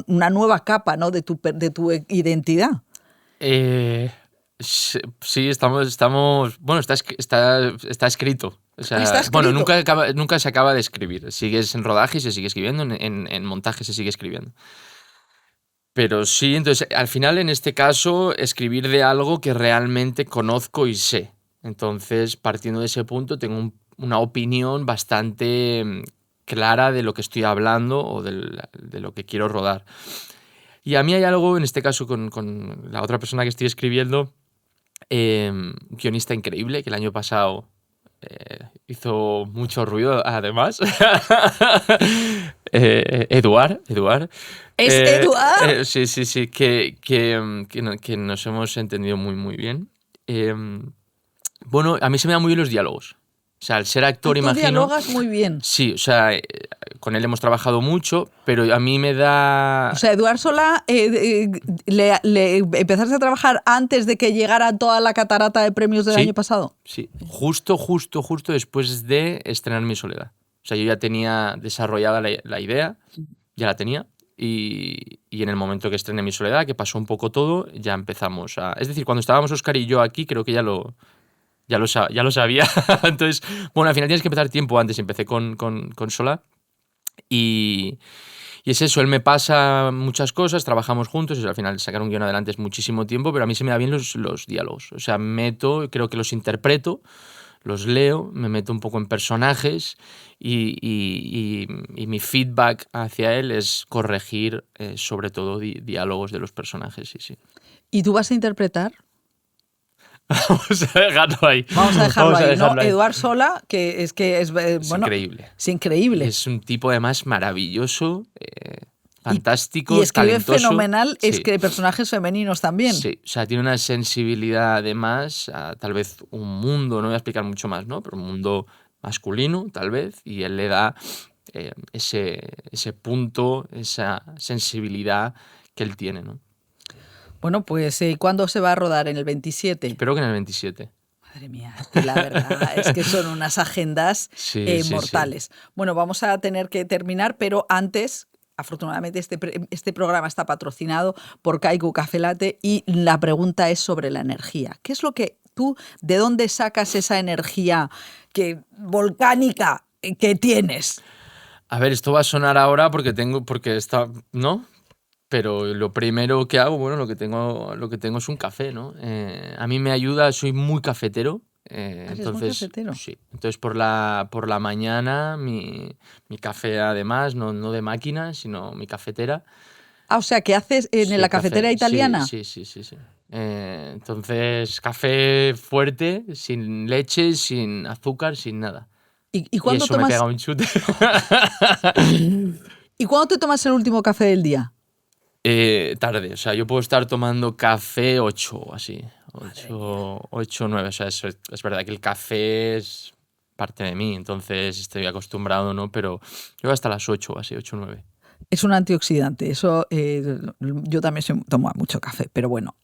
una nueva capa, ¿no? de tu identidad? Sí, estamos bueno, está escrito. O sea, ¿Está escrito? bueno, nunca se acaba de escribir. Sigues en rodaje y se sigue escribiendo, en montaje se sigue escribiendo. Pero sí, entonces, al final, en este caso, escribir de algo que realmente conozco y sé. Entonces, partiendo de ese punto, tengo una opinión bastante clara de lo que estoy hablando o de lo que quiero rodar. Y a mí hay algo, en este caso, con la otra persona que estoy escribiendo, guionista increíble, que el año pasado hizo mucho ruido, además. Eduard. ¿Es Eduard? Sí, que nos hemos entendido muy bien. Bueno, a mí se me dan muy bien los diálogos. O sea, al ser actor, Tú imagino... dialogas muy bien. Sí, o sea, con él hemos trabajado mucho, pero a mí me da... O sea, Eduard Solá, le empezaste a trabajar antes de que llegara toda la catarata de premios del año pasado. Sí, justo después de estrenar Mi Soledad. O sea, yo ya tenía desarrollada la idea, ya la tenía, y en el momento que estrené Mi Soledad, que pasó un poco todo, ya empezamos a... Es decir, cuando estábamos Óscar y yo aquí, creo que ya lo sabía. Entonces, bueno, al final tienes que empezar tiempo antes. Empecé con Solá y es eso, él me pasa muchas cosas, trabajamos juntos y al final sacar un guión adelante es muchísimo tiempo, pero a mí se me da bien los diálogos. O sea, creo que los interpreto, los leo, me meto un poco en personajes y mi feedback hacia él es corregir sobre todo diálogos de los personajes. Sí. ¿Y tú vas a interpretar? Vamos a dejarlo ahí. Vamos a dejarlo ahí. ¿No? Eduard Solá, que es bueno, increíble. Es increíble. Es un tipo además maravilloso, fantástico, y escribe talentoso. Fenomenal, Sí. escribe personajes femeninos también. Sí, o sea, tiene una sensibilidad además a tal vez un mundo, no voy a explicar mucho más, ¿no? Pero un mundo masculino, tal vez, y él le da ese punto, esa sensibilidad que él tiene, ¿no? Bueno, pues ¿cuándo se va a rodar? ¿En el 27? Espero que en el 27. Madre mía, es que la verdad es que son unas agendas mortales. Sí. Bueno, vamos a tener que terminar, pero antes, afortunadamente, este programa está patrocinado por Kaiku Café Latte y la pregunta es sobre la energía. ¿Qué es lo que de dónde sacas esa energía volcánica que tienes? A ver, esto va a sonar ahora porque está, ¿no? Pero lo primero que hago, bueno, lo que tengo es un café, ¿no? A mí me ayuda, soy muy cafetero. Entonces, muy cafetero. Sí. Entonces por la mañana mi café, además, no de máquina, sino mi cafetera. Ah, o sea, ¿qué haces en la cafetera café italiana? Sí. Entonces, café fuerte, sin leche, sin azúcar, sin nada. ¿Y cuándo eso tomas? me pega un chute. ¿Y cuándo te tomas el último café del día? Tarde, o sea, yo puedo estar tomando café 8 o así, 8 9, o sea, es verdad que el café es parte de mí, entonces estoy acostumbrado, ¿no? Pero yo hasta las 8 así, 8 9. Es un antioxidante, eso yo también tomo mucho café, pero bueno.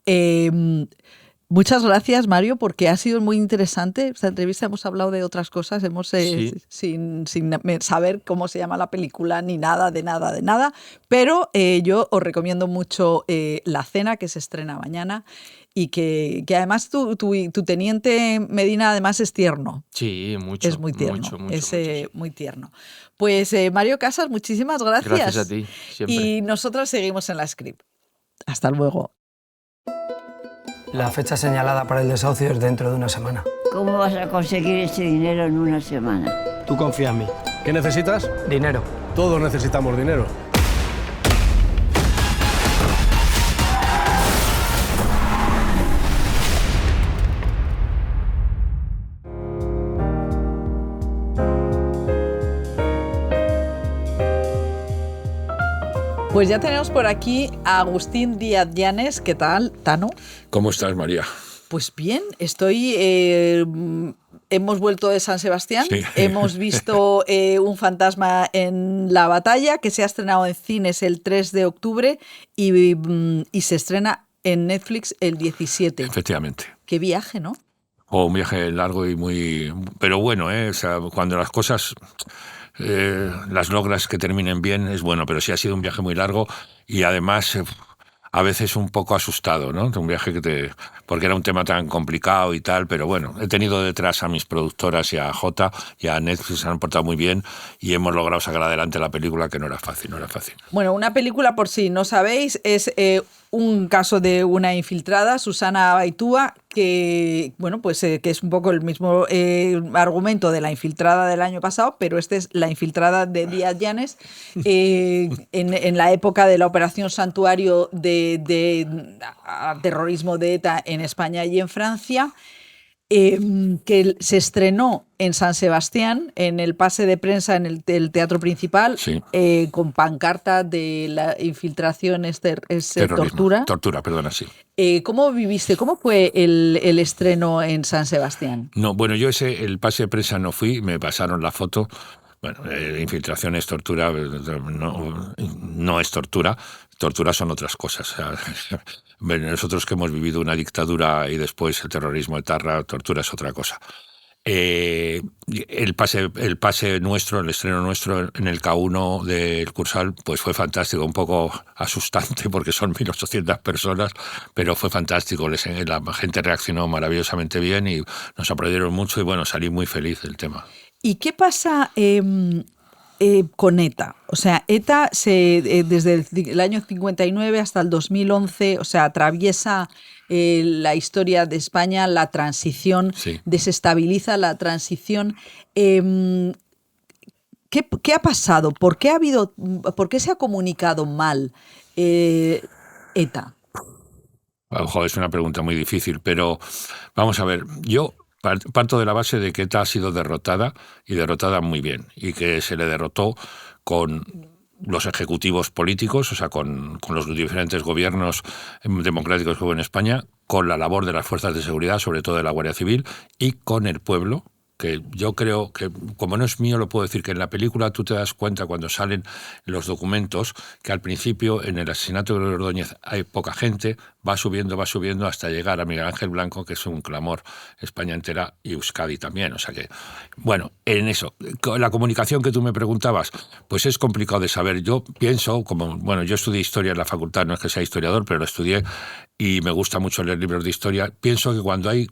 Muchas gracias, Mario, porque ha sido muy interesante esta entrevista. Hemos hablado de otras cosas, Sí. sin saber cómo se llama la película ni nada, pero yo os recomiendo mucho La Cena, que se estrena mañana y que además tu teniente Medina además es tierno. Sí, mucho. Es muy tierno, Mucho, sí. muy tierno. Pues Mario Casas, muchísimas gracias. Gracias a ti, siempre. Y nosotros seguimos en la script. Hasta luego. La fecha señalada para el desahucio es dentro de una semana. ¿Cómo vas a conseguir ese dinero en una semana? Tú confía en mí. ¿Qué necesitas? Dinero. Todos necesitamos dinero. Pues ya tenemos por aquí a Agustín Díaz Llanes. ¿Qué tal, Tano? ¿Cómo estás, María? Pues bien, hemos vuelto de San Sebastián, Sí. hemos visto Un fantasma en la batalla, que se ha estrenado en cines el 3 de octubre y se estrena en Netflix el 17. Efectivamente. Qué viaje, ¿no? Un viaje largo y muy... Pero bueno, o sea, cuando las cosas las logras que terminen bien es bueno, pero sí ha sido un viaje muy largo y además a veces un poco asustado, ¿no? Un viaje porque era un tema tan complicado y tal, pero bueno, he tenido detrás a mis productoras y a Jota y a Netflix, se han portado muy bien y hemos logrado sacar adelante la película, que no era fácil. Bueno, una película, por si no sabéis, es un caso de una infiltrada, Susana Baitúa, que bueno, pues que es un poco el mismo argumento de la infiltrada del año pasado, pero este es la infiltrada de Díaz Llanes en la época de la Operación Santuario de terrorismo de ETA en España y en Francia. Que se estrenó en San Sebastián, en el pase de prensa en el Teatro Principal, Sí. Con pancarta de la infiltración es Terrorismo. tortura. Tortura, perdona, sí. ¿Cómo viviste? ¿Cómo fue el estreno en San Sebastián? No, bueno, yo el pase de prensa no fui, me pasaron la foto. Bueno, infiltración es tortura, no es tortura. Tortura son otras cosas. O sea, nosotros que hemos vivido una dictadura y después el terrorismo etarra, tortura es otra cosa. El pase nuestro, el estreno nuestro en el K1 del Cursal, pues fue fantástico, un poco asustante porque son 1.800 personas, pero fue fantástico. La gente reaccionó maravillosamente bien y nos aplaudieron mucho y bueno, salí muy feliz del tema. ¿Y qué pasa con ETA? O sea, ETA desde el año 59 hasta el 2011, o sea, atraviesa la historia de España, la transición, Sí. desestabiliza la transición. ¿Qué ha pasado? ¿Por qué se ha comunicado mal ETA? Ojo, es una pregunta muy difícil, pero vamos a ver, yo parto de la base de que ETA ha sido derrotada y derrotada muy bien, y que se le derrotó con los ejecutivos políticos, o sea, con los diferentes gobiernos democráticos que hubo en España, con la labor de las fuerzas de seguridad, sobre todo de la Guardia Civil, y con el pueblo, que yo creo que, como no es mío, lo puedo decir, que en la película tú te das cuenta cuando salen los documentos que al principio en el asesinato de Gregorio Ordóñez hay poca gente, va subiendo hasta llegar a Miguel Ángel Blanco, que es un clamor, España entera y Euskadi también. O sea que, bueno, en eso, la comunicación que tú me preguntabas, pues es complicado de saber. Yo pienso, yo estudié historia en la facultad, no es que sea historiador, pero lo estudié y me gusta mucho leer libros de historia. Pienso que cuando hay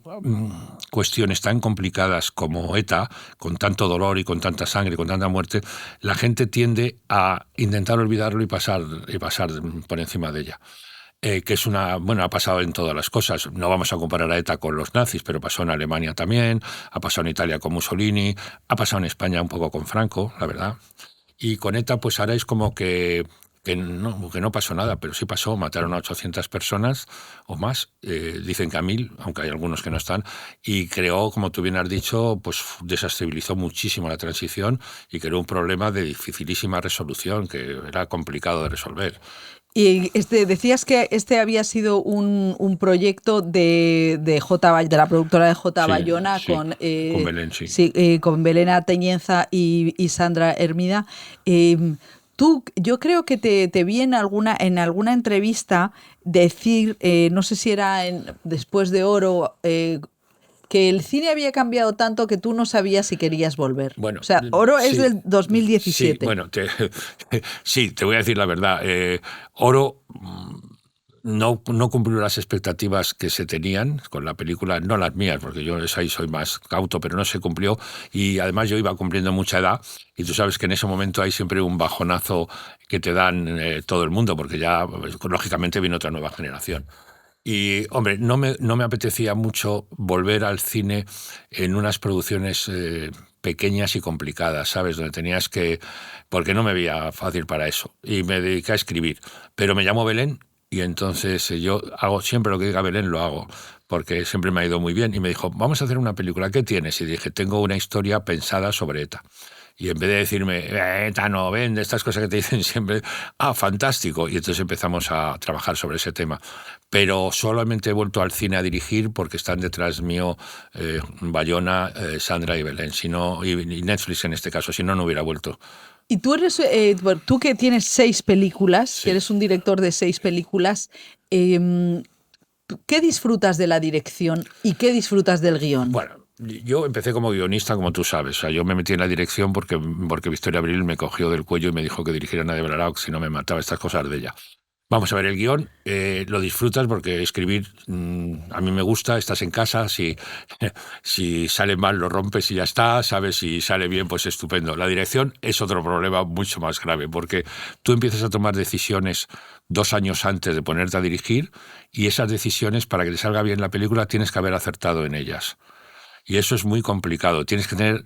cuestiones tan complicadas como ETA, con tanto dolor y con tanta sangre y con tanta muerte, la gente tiende a intentar olvidarlo y pasar por encima de ella. Que es ha pasado en todas las cosas. No vamos a comparar a ETA con los nazis, pero pasó en Alemania también, ha pasado en Italia con Mussolini, ha pasado en España un poco con Franco, la verdad. Y con ETA, pues ahora es como que no pasó nada, pero sí pasó, mataron a 800 personas o más, dicen que a 1.000, aunque hay algunos que no están, y creó, como tú bien has dicho, pues desestabilizó muchísimo la transición y creó un problema de dificilísima resolución, que era complicado de resolver. Y decías que este había sido un proyecto de la productora de J. Sí, Bayona, sí, con Belén, sí. Con Belén Atenienza y Sandra Hermida. Yo creo que te vi en alguna entrevista decir, no sé si era después de Oro, que el cine había cambiado tanto que tú no sabías si querías volver. Bueno, o sea, Oro es sí, del 2017. Sí, bueno, sí, te voy a decir la verdad. Oro no cumplió las expectativas que se tenían con la película, no las mías, porque yo ahí soy más cauto, pero no se cumplió. Y además yo iba cumpliendo mucha edad y tú sabes que en ese momento hay siempre un bajonazo que te dan todo el mundo, porque ya, lógicamente, viene otra nueva generación. Y, hombre, no me apetecía mucho volver al cine en unas producciones pequeñas y complicadas, ¿sabes? Donde tenías que... Porque no me veía fácil para eso. Y me dediqué a escribir. Pero me llamo Belén y entonces yo hago siempre lo que diga Belén, lo hago. Porque siempre me ha ido muy bien. Y me dijo, vamos a hacer una película. ¿Qué tienes? Y dije, tengo una historia pensada sobre ETA. Y en vez de decirme, ETA no vende, estas cosas que te dicen siempre, fantástico. Y entonces empezamos a trabajar sobre ese tema. Pero solamente he vuelto al cine a dirigir porque están detrás mío Bayona, Sandra y Belén. Y Netflix en este caso, si no, no hubiera vuelto. Y tú tú que tienes 6 películas, Sí. que eres un director de 6 películas, ¿qué disfrutas de la dirección y qué disfrutas del guión? Bueno, yo empecé como guionista, como tú sabes. O sea, yo me metí en la dirección porque Victoria Abril me cogió del cuello y me dijo que dirigiera Nadia Belarao, si no me mataba, estas cosas de ella. Vamos a ver, el guión lo disfrutas porque escribir a mí me gusta, estás en casa, si sale mal lo rompes y ya está, sabes, si sale bien pues estupendo. La dirección es otro problema mucho más grave porque tú empiezas a tomar decisiones 2 años antes de ponerte a dirigir y esas decisiones, para que te salga bien la película, tienes que haber acertado en ellas. Y eso es muy complicado. Tienes que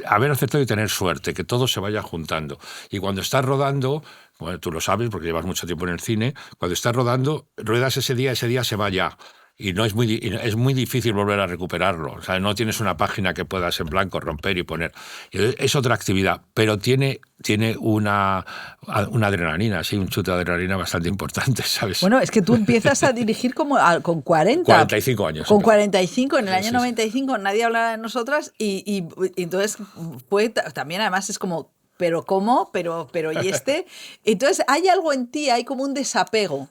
haber acertado y tener suerte, que todo se vaya juntando. Y cuando estás rodando, bueno, tú lo sabes porque llevas mucho tiempo en el cine, cuando estás rodando, ruedas ese día se va ya. Y es muy difícil volver a recuperarlo. O sea, no tienes una página que puedas en blanco romper y poner. Es otra actividad, pero tiene una adrenalina, sí, un chute de adrenalina bastante importante, ¿sabes? Bueno, es que tú empiezas a dirigir como con 40. 45 años. Con 45, en el año Sí. 95 nadie hablaba de nosotras y entonces fue también, además es como, ¿pero cómo? ¿Pero y este? Entonces hay algo en ti, hay como un desapego.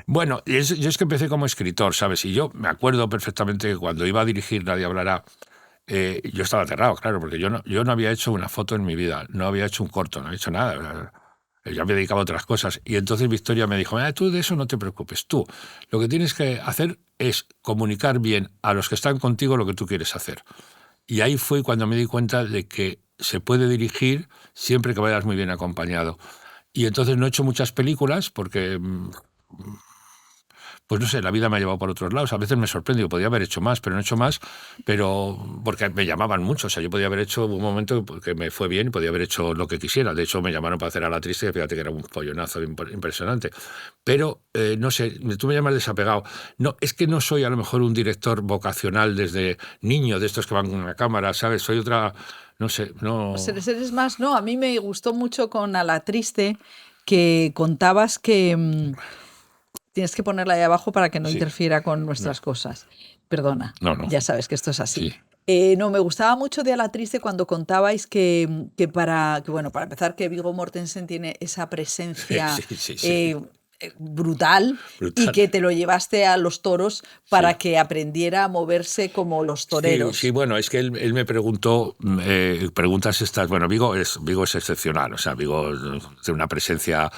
Bueno, yo es que empecé como escritor, ¿sabes? Y yo me acuerdo perfectamente que cuando iba a dirigir Nadie Hablará, yo estaba aterrado, claro, porque yo no había hecho una foto en mi vida, no había hecho un corto, no había hecho nada. Yo me dedicaba a otras cosas. Y entonces Victoria me dijo, tú de eso no te preocupes, tú lo que tienes que hacer es comunicar bien a los que están contigo lo que tú quieres hacer. Y ahí fue cuando me di cuenta de que se puede dirigir siempre que vayas muy bien acompañado. Y entonces no he hecho muchas películas porque... Pues no sé, la vida me ha llevado por otros lados. A veces me sorprende, podía haber hecho más, pero no he hecho más, pero porque me llamaban mucho. O sea, yo podía haber hecho un momento que me fue bien, podía haber hecho lo que quisiera. De hecho, me llamaron para hacer A la triste, y fíjate que era un pollonazo impresionante. Pero, no sé, tú me llamas desapegado. No, es que no soy a lo mejor un director vocacional desde niño, de estos que van con una cámara, ¿sabes? Soy otra, no sé, no... Eres más, no, a mí me gustó mucho con A la triste que contabas que... Tienes que ponerla ahí abajo para que no interfiera con nuestras cosas. Perdona, ya sabes que esto es así. Sí. No, me gustaba mucho de A la triste cuando contabais que para empezar, que Viggo Mortensen tiene esa presencia brutal y que te lo llevaste a los toros para que aprendiera a moverse como los toreros. Sí, bueno, es que él me preguntó, preguntas estas, bueno, Viggo es excepcional, o sea, Viggo tiene una presencia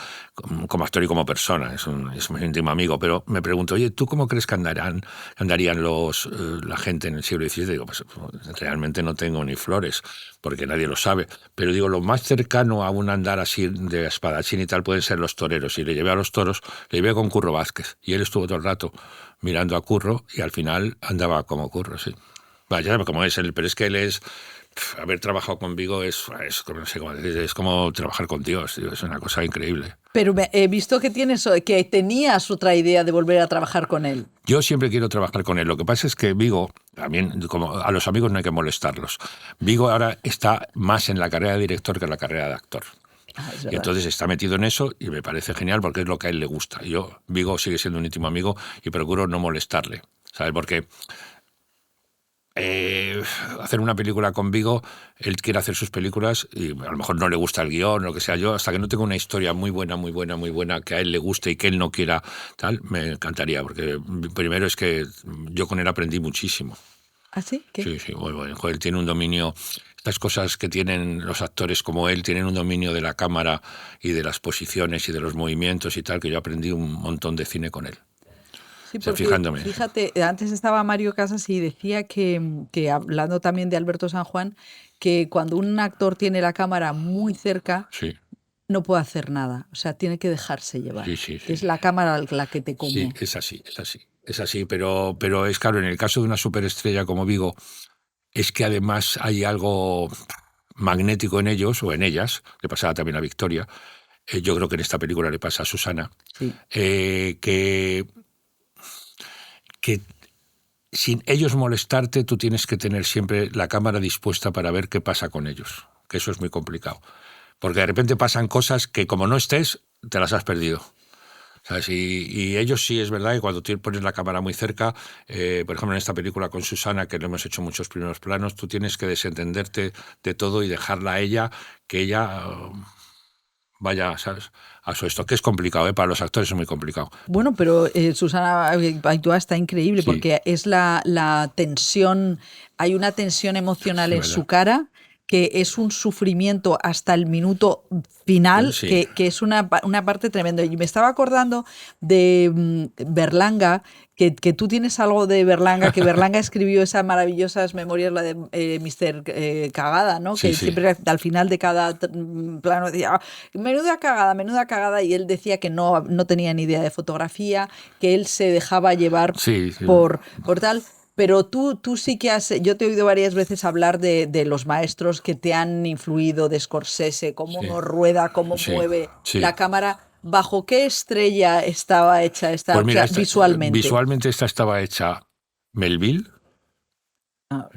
como actor y como persona, es un íntimo amigo, pero me preguntó, oye, ¿tú cómo crees que andarían la gente en el siglo XVII? Digo, pues realmente no tengo ni flores, porque nadie lo sabe, pero digo, lo más cercano a un andar así de espadachín y tal pueden ser los toreros, y le llevé a los toros, le llevé con Curro Vázquez, y él estuvo todo el rato mirando a Curro, y al final andaba como Curro, sí. Vaya, como es él, pero es que él es... Haber trabajado con Viggo es como trabajar con Dios, tío, es una cosa increíble. Pero he visto que tenías otra idea de volver a trabajar con él. Yo siempre quiero trabajar con él. Lo que pasa es que Viggo, también, como a los amigos no hay que molestarlos, Viggo ahora está más en la carrera de director que en la carrera de actor. Y entonces está metido en eso y me parece genial porque es lo que a él le gusta. Viggo sigue siendo un íntimo amigo y procuro no molestarle, ¿sabes? Porque hacer una película con Viggo, él quiere hacer sus películas y a lo mejor no le gusta el guión, lo que sea. Yo, hasta que no tenga una historia muy buena, que a él le guste y que él no quiera tal, me encantaría, porque primero es que yo con él aprendí muchísimo. ¿Ah, sí? ¿Qué? Sí, muy bueno. Él tiene un dominio. Estas cosas que tienen los actores como él, tienen un dominio de la cámara y de las posiciones y de los movimientos y tal, que yo aprendí un montón de cine con él. Sí, O sea, porque, fijándome. fíjate, antes estaba Mario Casas y decía que, hablando también de Alberto San Juan, que cuando un actor tiene la cámara muy cerca, Sí, no puede hacer nada. O sea, tiene que dejarse llevar. sí. Que es la cámara la que te come. Sí, es así, pero es claro, en el caso de una superestrella como Viggo, es que además hay algo magnético en ellos o en ellas, le pasaba también a Victoria, yo creo que en esta película le pasa a Susana, Sí. que sin ellos molestarte tú tienes que tener siempre la cámara dispuesta para ver qué pasa con ellos, que eso es muy complicado, porque de repente pasan cosas que como no estés, te las has perdido. ¿Sabes? Y ellos sí, es verdad que cuando tú pones la cámara muy cerca, por ejemplo en esta película con Susana, que le hemos hecho muchos primeros planos, tú tienes que desentenderte de todo y dejarla a ella, que ella vaya, ¿sabes?, a su esto, que es complicado, para los actores es muy complicado. Bueno, pero Susana Aitoa está increíble Sí. porque es la tensión, hay una tensión emocional Sí, en ¿verdad? su cara que es un sufrimiento hasta el minuto final, Sí. que es una parte tremenda. Y me estaba acordando de Berlanga, que tú tienes algo de Berlanga, que Berlanga escribió esas maravillosas memorias, la de Mr. Cagada, ¿no? Sí, Que sí. siempre al final de cada plano decía, menuda cagada, y él decía que no tenía ni idea de fotografía, que él se dejaba llevar Sí. por tal. Pero tú sí que yo te he oído varias veces hablar de los maestros que te han influido, de Scorsese, cómo Sí. rueda, cómo Sí, mueve sí. la cámara. ¿Bajo qué estrella estaba hecha esta, Pues mira, o sea, visualmente? Visualmente esta estaba hecha Melville, Ah.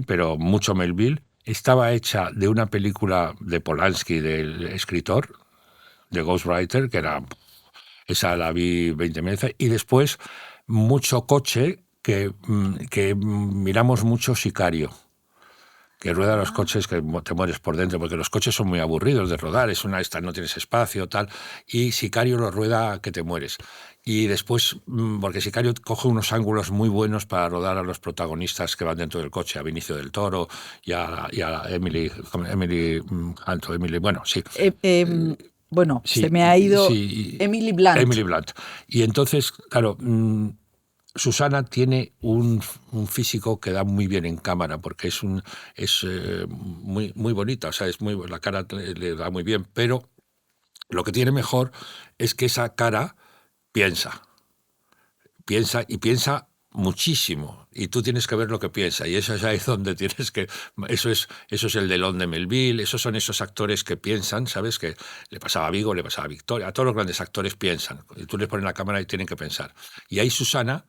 pero mucho Melville. Estaba hecha de una película de Polanski, del escritor, de Ghostwriter, que era... Esa la vi 20 veces. Y después mucho coche, que miramos mucho Sicario, que rueda los coches que te mueres por dentro, porque los coches son muy aburridos de rodar, es una esta, no tienes espacio, tal, y Sicario lo rueda que te mueres. Y después, porque Sicario coge unos ángulos muy buenos para rodar a los protagonistas que van dentro del coche, a Benicio del Toro y a Emily Hunt, bueno, sí. Bueno, Sí, se me ha ido sí, Emily Blunt. Emily Blunt. Y entonces, claro, Susana tiene un físico que da muy bien en cámara, porque es muy, muy bonita, o sea, la cara le da muy bien, pero lo que tiene mejor es que esa cara piensa muchísimo, y tú tienes que ver lo que piensa, y eso es ahí donde tienes que... Eso es el delón de Melville, esos son esos actores que piensan, ¿sabes? Que le pasaba a Viggo, le pasaba a Victoria, a todos los grandes actores piensan, y tú les pones la cámara y tienen que pensar. Y ahí Susana,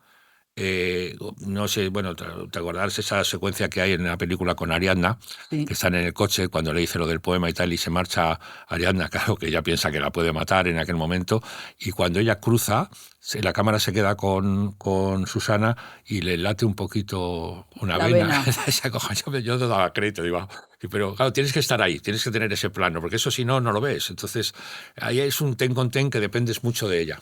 no sé, bueno, te acordarás esa secuencia que hay en la película con Ariadna, Sí. que están en el coche cuando le dice lo del poema y tal, y se marcha Ariadna, claro, que ella piensa que la puede matar en aquel momento, y cuando ella cruza, la cámara se queda con Susana y le late un poquito una La vena. vena. Yo no daba crédito, digo, pero claro, tienes que estar ahí, tienes que tener ese plano, porque eso si no, no lo ves. Entonces, ahí es un ten con ten que dependes mucho de ella.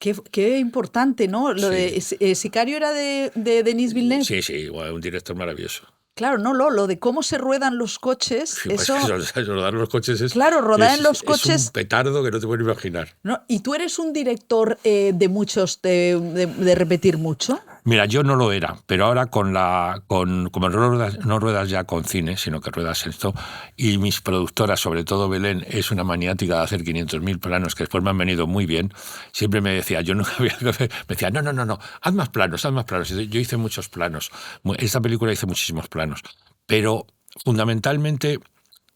Qué importante, ¿no? Lo Sí. de Sicario era de Denis Villeneuve. Sí, bueno, un director maravilloso. Claro, no, lo de cómo se ruedan los coches, Sí, pues eso... rodar los coches es... Claro, rodar en los Es coches... un petardo que no te puedes imaginar. ¿No? ¿Y tú eres un director de muchos, de repetir mucho? Mira, yo no lo era, pero ahora como no ruedas ya con cine, sino que ruedas esto, y mis productoras, sobre todo Belén, es una maniática de hacer 500.000 planos, que después me han venido muy bien, siempre me decía, yo nunca había... Me decía, no, haz más planos. Y yo hice muchos planos. Esta película hice muchísimos planos, pero fundamentalmente...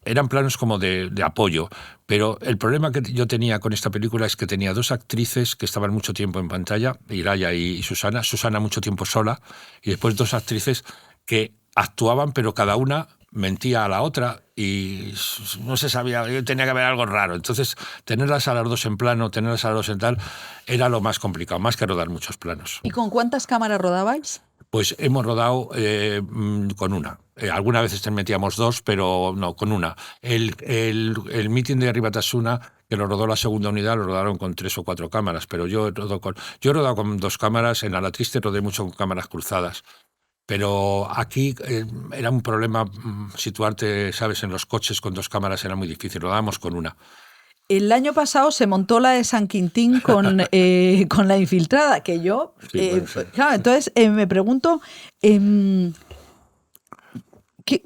Eran planos como de apoyo, pero el problema que yo tenía con esta película es que tenía dos actrices que estaban mucho tiempo en pantalla, Iraya y Susana. Susana mucho tiempo sola, y después dos actrices que actuaban, pero cada una mentía a la otra y no se sabía, tenía que haber algo raro. Entonces, tenerlas a las dos en plano, tenerlas a las dos en tal, era lo más complicado, más que rodar muchos planos. ¿Y con cuántas cámaras rodabais? Pues hemos rodado con una. Algunas veces metíamos dos, pero no, con una. El meeting de Ribatasuna, que lo rodó la segunda unidad, lo rodaron con 3 o 4 cámaras, pero yo he rodado con 2 cámaras. En La Triste rodé mucho con cámaras cruzadas. Pero aquí era un problema situarte, ¿sabes? En los coches con 2 cámaras era muy difícil, rodábamos con una. El año pasado se montó la de San Quintín con La Infiltrada, que yo... Sí, puede ser. Claro, entonces me pregunto...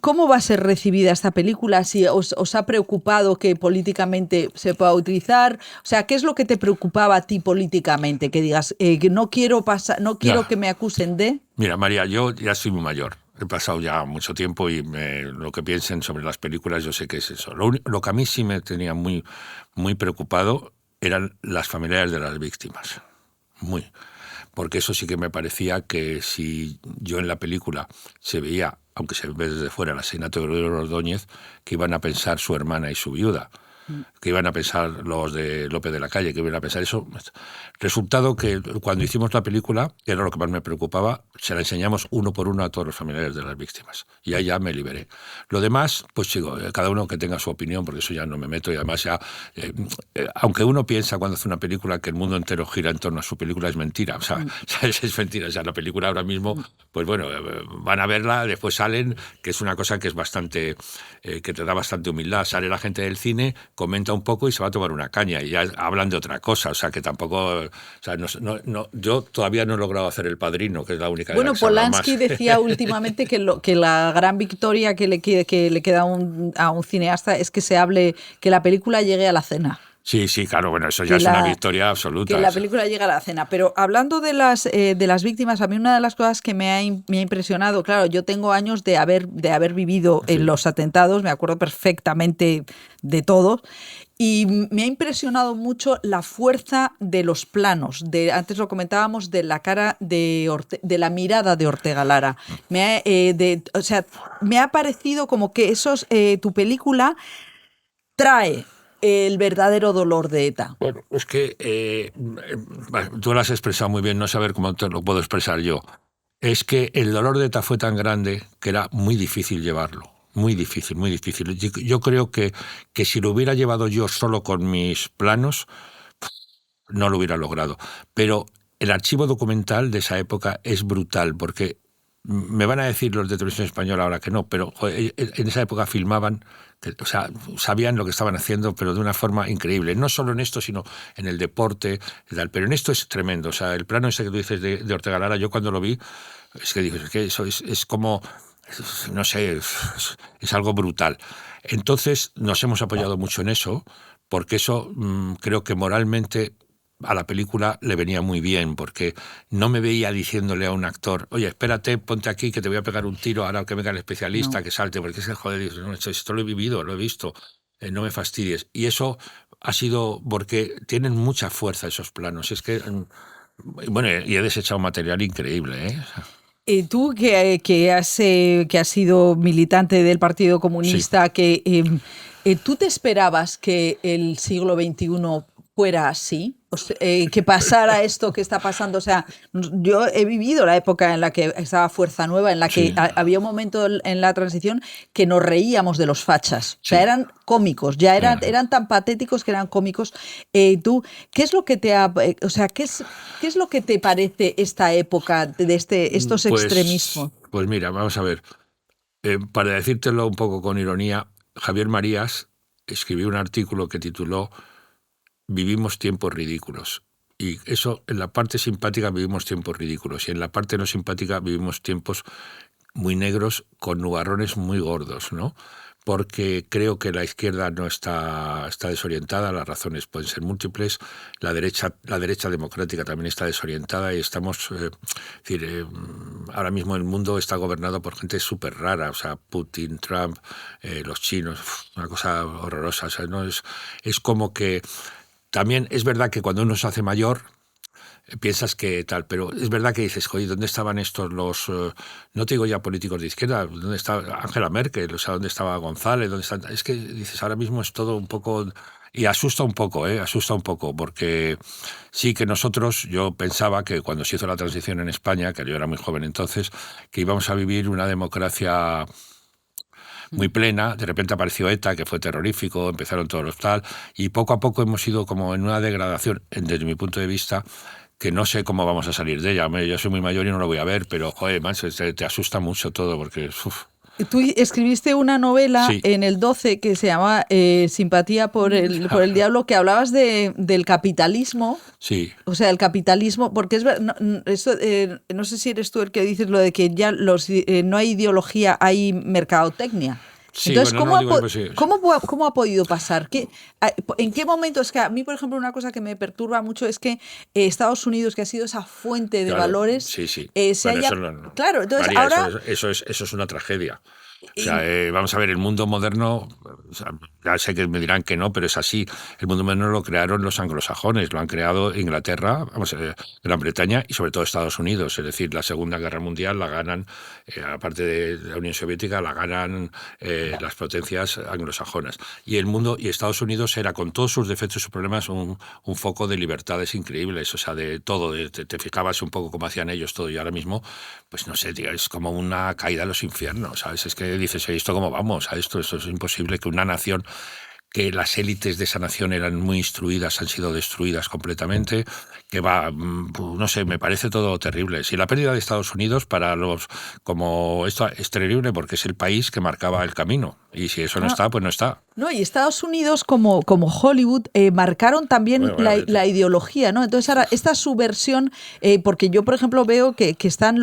¿Cómo va a ser recibida esta película? Si os ha preocupado que políticamente se pueda utilizar, o sea, ¿qué es lo que te preocupaba a ti políticamente? Que digas que no quiero que me acusen de... Mira, María, yo ya soy muy mayor. He pasado ya mucho tiempo y lo que piensen sobre las películas yo sé que es eso. Lo que a mí sí me tenía muy, muy preocupado eran las familiares de las víctimas. Muy. Porque eso sí que me parecía que si yo en la película se veía, aunque se ve desde fuera, el asesinato de Gregorio Ordóñez, que iban a pensar su hermana y su viuda, que iban a pensar los de López de la Calle, que iban a pensar eso. Resultado que cuando hicimos la película, que era lo que más me preocupaba, se la enseñamos uno por uno a todos los familiares de las víctimas. Y ahí ya me liberé. Lo demás, pues sigo, cada uno que tenga su opinión, porque eso ya no me meto. Y además ya, aunque uno piensa cuando hace una película que el mundo entero gira en torno a su película, es mentira. O sea, es mentira. O sea, la película ahora mismo, pues bueno, van a verla, después salen, que es una cosa que es bastante, que te da bastante humildad. Sale la gente del cine, comenta un poco y se va a tomar una caña y ya hablan de otra cosa, o sea que tampoco, o sea, yo todavía no he logrado hacer El Padrino, que es la única. Bueno, Polanski decía últimamente que la gran victoria que le queda a un cineasta es que que la película llegue a la cena. Sí, claro, bueno, eso ya es una victoria absoluta. Que la película llega a la cena. Pero hablando de las víctimas, a mí una de las cosas que me ha impresionado, claro, yo tengo años de haber vivido en los atentados, me acuerdo perfectamente de todo, y me ha impresionado mucho la fuerza de los planos. Antes lo comentábamos de la cara de la mirada de Ortega Lara. Me ha parecido como que tu película trae el verdadero dolor de ETA. Bueno, es que tú lo has expresado muy bien, no saber cómo te lo puedo expresar yo. Es que el dolor de ETA fue tan grande que era muy difícil llevarlo. Muy difícil, muy difícil. Yo creo que si lo hubiera llevado yo solo con mis planos, no lo hubiera logrado. Pero el archivo documental de esa época es brutal, porque me van a decir los de Televisión Española ahora que no, pero joder, en esa época filmaban, o sea, sabían lo que estaban haciendo, pero de una forma increíble. No solo en esto, sino en el deporte y tal. Pero en esto es tremendo. O sea, el plano ese que tú dices de Ortega Lara, yo cuando lo vi, es que dije, es que eso es como, no sé, es algo brutal. Entonces nos hemos apoyado mucho en eso, porque eso creo que moralmente a la película le venía muy bien, porque no me veía diciéndole a un actor, oye, espérate, ponte aquí que te voy a pegar un tiro, ahora que venga el especialista, que salte, porque es que, joder, no, esto lo he vivido, lo he visto, no me fastidies. Y eso ha sido porque tienen mucha fuerza esos planos. Es que, bueno, y he desechado material increíble, ¿eh? Y tú que has sido militante del Partido Comunista, Sí. ¿Tú te esperabas que el siglo XXI fuera así? O sea, que pasara esto que está pasando. O sea, yo he vivido la época en la que estaba Fuerza Nueva, en la que había un momento en la transición que nos reíamos de los fachas. O sea, eran cómicos, ya eran tan patéticos que eran cómicos. Tú, ¿qué es lo que qué es lo que te parece esta época de estos extremismos? Pues mira, vamos a ver. Para decírtelo un poco con ironía, Javier Marías escribió un artículo que tituló Vivimos tiempos ridículos. Y eso, en la parte simpática vivimos tiempos ridículos y en la parte no simpática vivimos tiempos muy negros con nubarrones muy gordos, ¿no? Porque creo que la izquierda no está desorientada, las razones pueden ser múltiples, la derecha democrática también está desorientada y estamos, ahora mismo el mundo está gobernado por gente súper rara, o sea, Putin, Trump, los chinos, una cosa horrorosa, o sea, no es como que también es verdad que cuando uno se hace mayor piensas que tal, pero es verdad que dices, joder, ¿dónde estaban estos no te digo ya políticos de izquierda, ¿dónde estaba Angela Merkel? O sea, ¿dónde estaba González? ¿Dónde están? Es que dices, ahora mismo es todo un poco Y asusta un poco, porque sí que yo pensaba que cuando se hizo la transición en España, que yo era muy joven entonces, que íbamos a vivir una democracia muy plena. De repente apareció ETA, que fue terrorífico, empezaron todos los tal, y poco a poco hemos ido como en una degradación, desde mi punto de vista, que no sé cómo vamos a salir de ella. Yo soy muy mayor y no lo voy a ver, pero, joder, man, te asusta mucho todo, porque... Tú escribiste una novela Sí. en el 12 que se llama Simpatía por el diablo, que hablabas del capitalismo. Sí. O sea, el capitalismo, porque es no sé si eres tú el que dices lo de que ya no hay ideología, hay mercadotecnia. Sí, Entonces, bueno, no digo que sí. ¿cómo ha podido pasar? ¿En qué momento? Es que a mí, por ejemplo, una cosa que me perturba mucho es que Estados Unidos, que ha sido esa fuente de Claro, valores, sí. se Bueno, haya... eso no- Claro, entonces María, ahora... eso es una tragedia. O sea, vamos a ver, el mundo moderno, o sea, ya sé que me dirán que no, pero es así. El mundo moderno lo crearon los anglosajones, lo han creado Inglaterra, Gran Bretaña y sobre todo Estados Unidos. Es decir, la Segunda Guerra Mundial la ganan, aparte de la Unión Soviética, la ganan las potencias anglosajonas. Y el mundo, y Estados Unidos era, con todos sus defectos y sus problemas, un foco de libertades increíbles. O sea, de todo. Te fijabas un poco cómo hacían ellos todo, y ahora mismo, pues no sé, tío, es como una caída a los infiernos, ¿sabes? Es que dices, ¿esto cómo vamos? Esto es imposible que una nación, que las élites de esa nación eran muy instruidas, han sido destruidas completamente, que no sé, me parece todo terrible. Si la pérdida de Estados Unidos como esto es terrible, porque es el país que marcaba el camino, y si eso no está, pues no está. No, y Estados Unidos, como Hollywood, marcaron también Bueno, la ideología, ¿no? Entonces ahora esta subversión, porque yo, por ejemplo, veo que están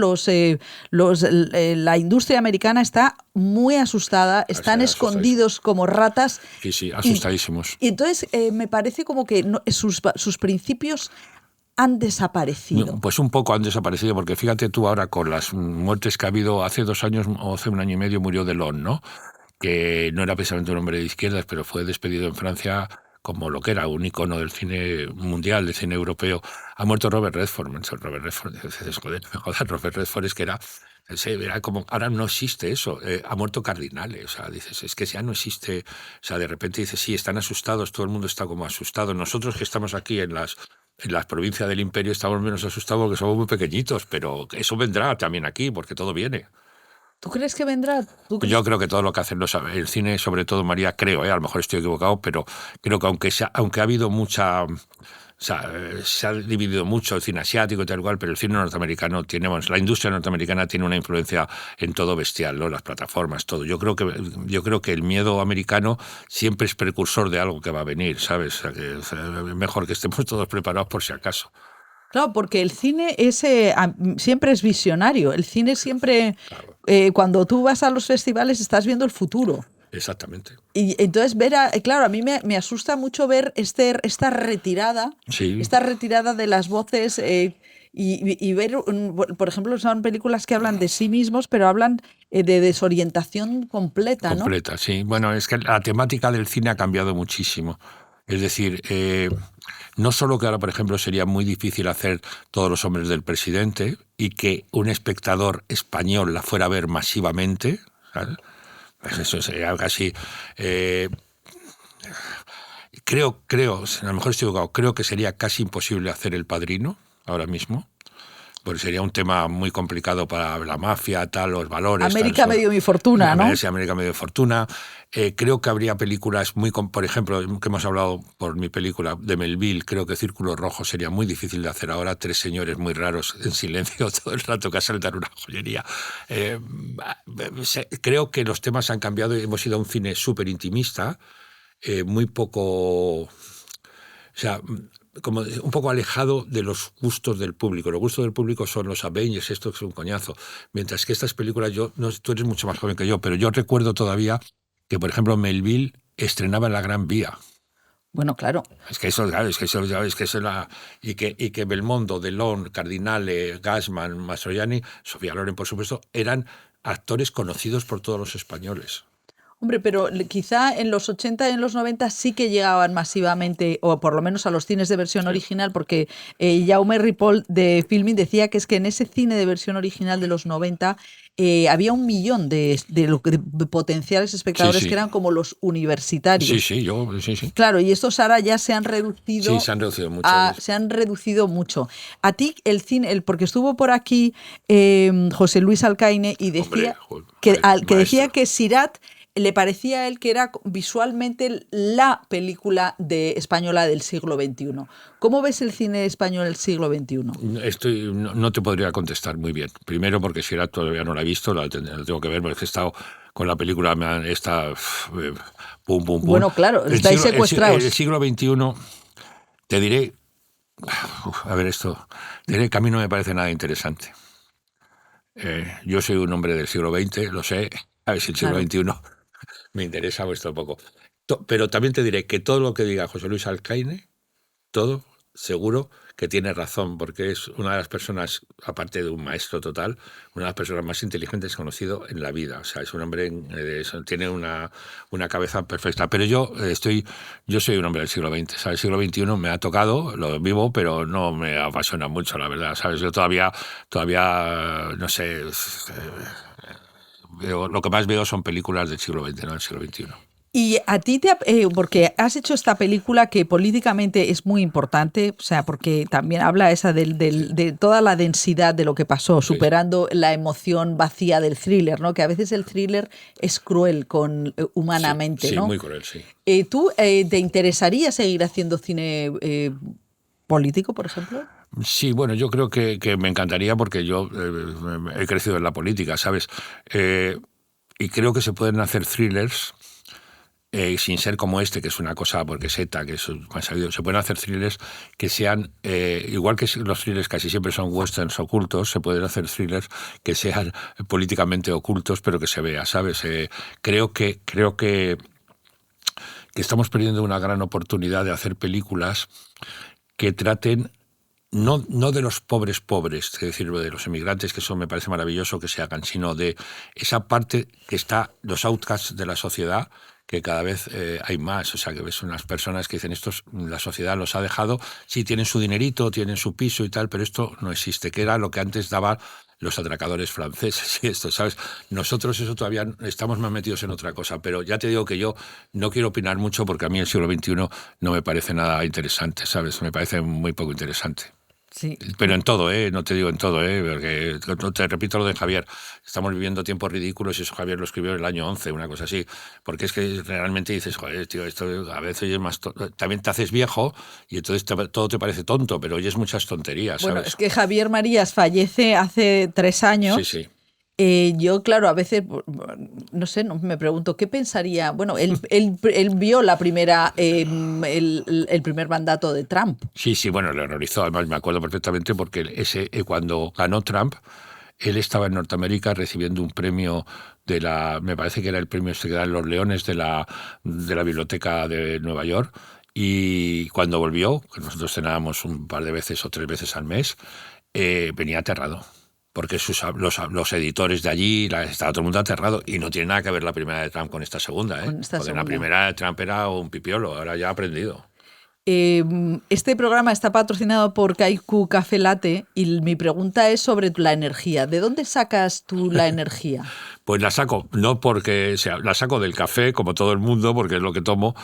la industria americana está muy asustada, están escondidos como ratas. Sí, asustadísimos. Y entonces me parece como que sus principios han desaparecido. Pues un poco han desaparecido, porque fíjate tú ahora con las muertes que ha habido. Hace 2 años o hace 1 año y medio murió Delon, ¿no? Que no era precisamente un hombre de izquierdas, pero fue despedido en Francia como lo que era, un icono del cine mundial, del cine europeo. Ha muerto Robert Redford. Robert Redford es que era como, ahora no existe eso. Ha muerto Cardinale. O sea, dices, es que ya no existe. O sea, de repente dices, sí, están asustados, todo el mundo está como asustado. Nosotros que estamos aquí en las provincias del imperio estamos menos asustados porque somos muy pequeñitos, pero eso vendrá también aquí, porque todo viene. ¿Tú crees que vendrá? Yo creo que todo lo que hacen el cine, sobre todo, María, creo, a lo mejor estoy equivocado, pero creo que aunque ha habido mucha... O sea, se ha dividido mucho el cine asiático y tal cual, pero el cine norteamericano la industria norteamericana tiene una influencia en todo bestial, ¿no? Las plataformas, todo. Yo creo que el miedo americano siempre es precursor de algo que va a venir, ¿sabes? O sea, que es mejor que estemos todos preparados por si acaso. Claro, porque el cine siempre es visionario. El cine siempre, cuando tú vas a los festivales, estás viendo el futuro. Exactamente. Y entonces claro, a mí me asusta mucho ver esta retirada, Sí. esta retirada de las voces y ver, por ejemplo, son películas que hablan de sí mismos, pero hablan de desorientación completa, ¿no? Completa, sí. Bueno, es que la temática del cine ha cambiado muchísimo. Es decir, no solo que ahora, por ejemplo, sería muy difícil hacer Todos los hombres del presidente y que un espectador español la fuera a ver masivamente, ¿sabes? Pues eso sería casi... creo, a lo mejor estoy equivocado, creo que sería casi imposible hacer El Padrino ahora mismo, porque sería un tema muy complicado para la mafia, los valores... América me dio mi fortuna, ¿no? Sí, América me dio fortuna. Creo que habría películas por ejemplo, que hemos hablado por mi película de Melville, creo que Círculo Rojo sería muy difícil de hacer ahora, 3 señores muy raros en silencio todo el rato que asaltan una joyería. Creo que los temas han cambiado y hemos ido a un cine súper intimista, muy poco... O sea, como un poco alejado de los gustos del público. Los gustos del público son los Avengers, esto que es un coñazo. Mientras que estas películas, tú eres mucho más joven que yo, pero yo recuerdo todavía que, por ejemplo, Melville estrenaba en la Gran Vía. Bueno, claro. Es que eso era... Y que Belmondo, Delon, Cardinale, Gassman, Mastroianni, Sofía Loren, por supuesto, eran actores conocidos por todos los españoles. Hombre, pero quizá en los 80 y en los 90 sí que llegaban masivamente, o por lo menos a los cines de versión original, porque Jaume Ripoll de Filmin decía que es que en ese cine de versión original de los 90 había 1 millón de potenciales espectadores Sí, sí. que eran como los universitarios. Sí. Claro, y estos ahora ya se han reducido. Sí, se han reducido mucho. Se han reducido mucho. A ti el cine, porque estuvo por aquí José Luis Alcaine y decía que decía que Sirat le parecía a él que era visualmente la película española del siglo XXI. ¿Cómo ves el cine español del siglo XXI? No te podría contestar muy bien. Primero porque Sierra todavía no la he visto, la tengo que ver porque he estado con la película pum. Bueno, claro, estáis secuestrados. El siglo XXI, te diré, te diré que a mí no me parece nada interesante. Yo soy un hombre del siglo XX, lo sé, a ver si el siglo XXI me interesa vuestro poco. Pero también te diré que todo lo que diga José Luis Alcaine, todo, seguro que tiene razón, porque es una de las personas, aparte de un maestro total, una de las personas más inteligentes conocido en la vida. O sea, es un hombre, tiene una cabeza perfecta. Pero yo soy un hombre del siglo XX. ¿Sabes? El siglo XXI me ha tocado, lo vivo, pero no me apasiona mucho, la verdad. ¿Sabes? Yo todavía no sé, lo que más veo son películas del siglo XX, no del siglo XXI. Y a ti, porque has hecho esta película que políticamente es muy importante, o sea, porque también habla de toda la densidad de lo que pasó, superando la emoción vacía del thriller, ¿no? Que a veces el thriller es cruel humanamente, sí, ¿no? Muy cruel, sí. ¿Tú te interesaría seguir haciendo cine político, por ejemplo? Sí, bueno, yo creo que me encantaría porque yo he crecido en la política, ¿sabes? Y creo que se pueden hacer thrillers sin ser como que es una cosa porque es ETA, que es más sabido. Se pueden hacer thrillers que sean, igual que los thrillers casi siempre son westerns ocultos, se pueden hacer thrillers que sean políticamente ocultos, pero que se vea, ¿sabes? Creo que estamos perdiendo una gran oportunidad de hacer películas que traten no de los pobres, es decir, de los emigrantes, que eso me parece maravilloso que se hagan, sino de esa parte que está, los outcasts de la sociedad, que cada vez hay más. O sea, que ves unas personas que dicen, la sociedad los ha dejado, sí, tienen su dinerito, tienen su piso y tal, pero esto no existe, que era lo que antes daba los atracadores franceses y esto, ¿sabes? Nosotros eso todavía estamos más metidos en otra cosa, pero ya te digo que yo no quiero opinar mucho porque a mí el siglo XXI no me parece nada interesante, ¿sabes? Me parece muy poco interesante. Sí. Pero en todo, no te digo en todo, porque te repito lo de Javier, estamos viviendo tiempos ridículos y eso Javier lo escribió en el año 11, una cosa así, porque es que realmente dices, joder, tío, esto a veces es más también te haces viejo y entonces todo te parece tonto, pero oyes muchas tonterías, ¿sabes? Bueno, es que Javier Marías fallece hace 3 años. Sí. Yo, claro, a veces, no sé, me pregunto, ¿qué pensaría? Bueno, él vio el primer mandato de Trump. Sí, bueno, le horrorizó. Además, me acuerdo perfectamente porque cuando ganó Trump, él estaba en Norteamérica recibiendo un premio me parece que era el premio que dan los Leones de la Biblioteca de Nueva York, y cuando volvió, que nosotros cenábamos un par de veces o 3 veces al mes, venía aterrado. Porque los editores de allí, estaba todo el mundo aterrado, y no tiene nada que ver la primera de Trump con esta segunda, porque la primera de Trump era un pipiolo, ahora ya ha aprendido. Este programa está patrocinado por Kaiku Café Latte y mi pregunta es sobre la energía. ¿De dónde sacas tú la energía? Pues la saco, no porque la saco del café, como todo el mundo, porque es lo que tomo,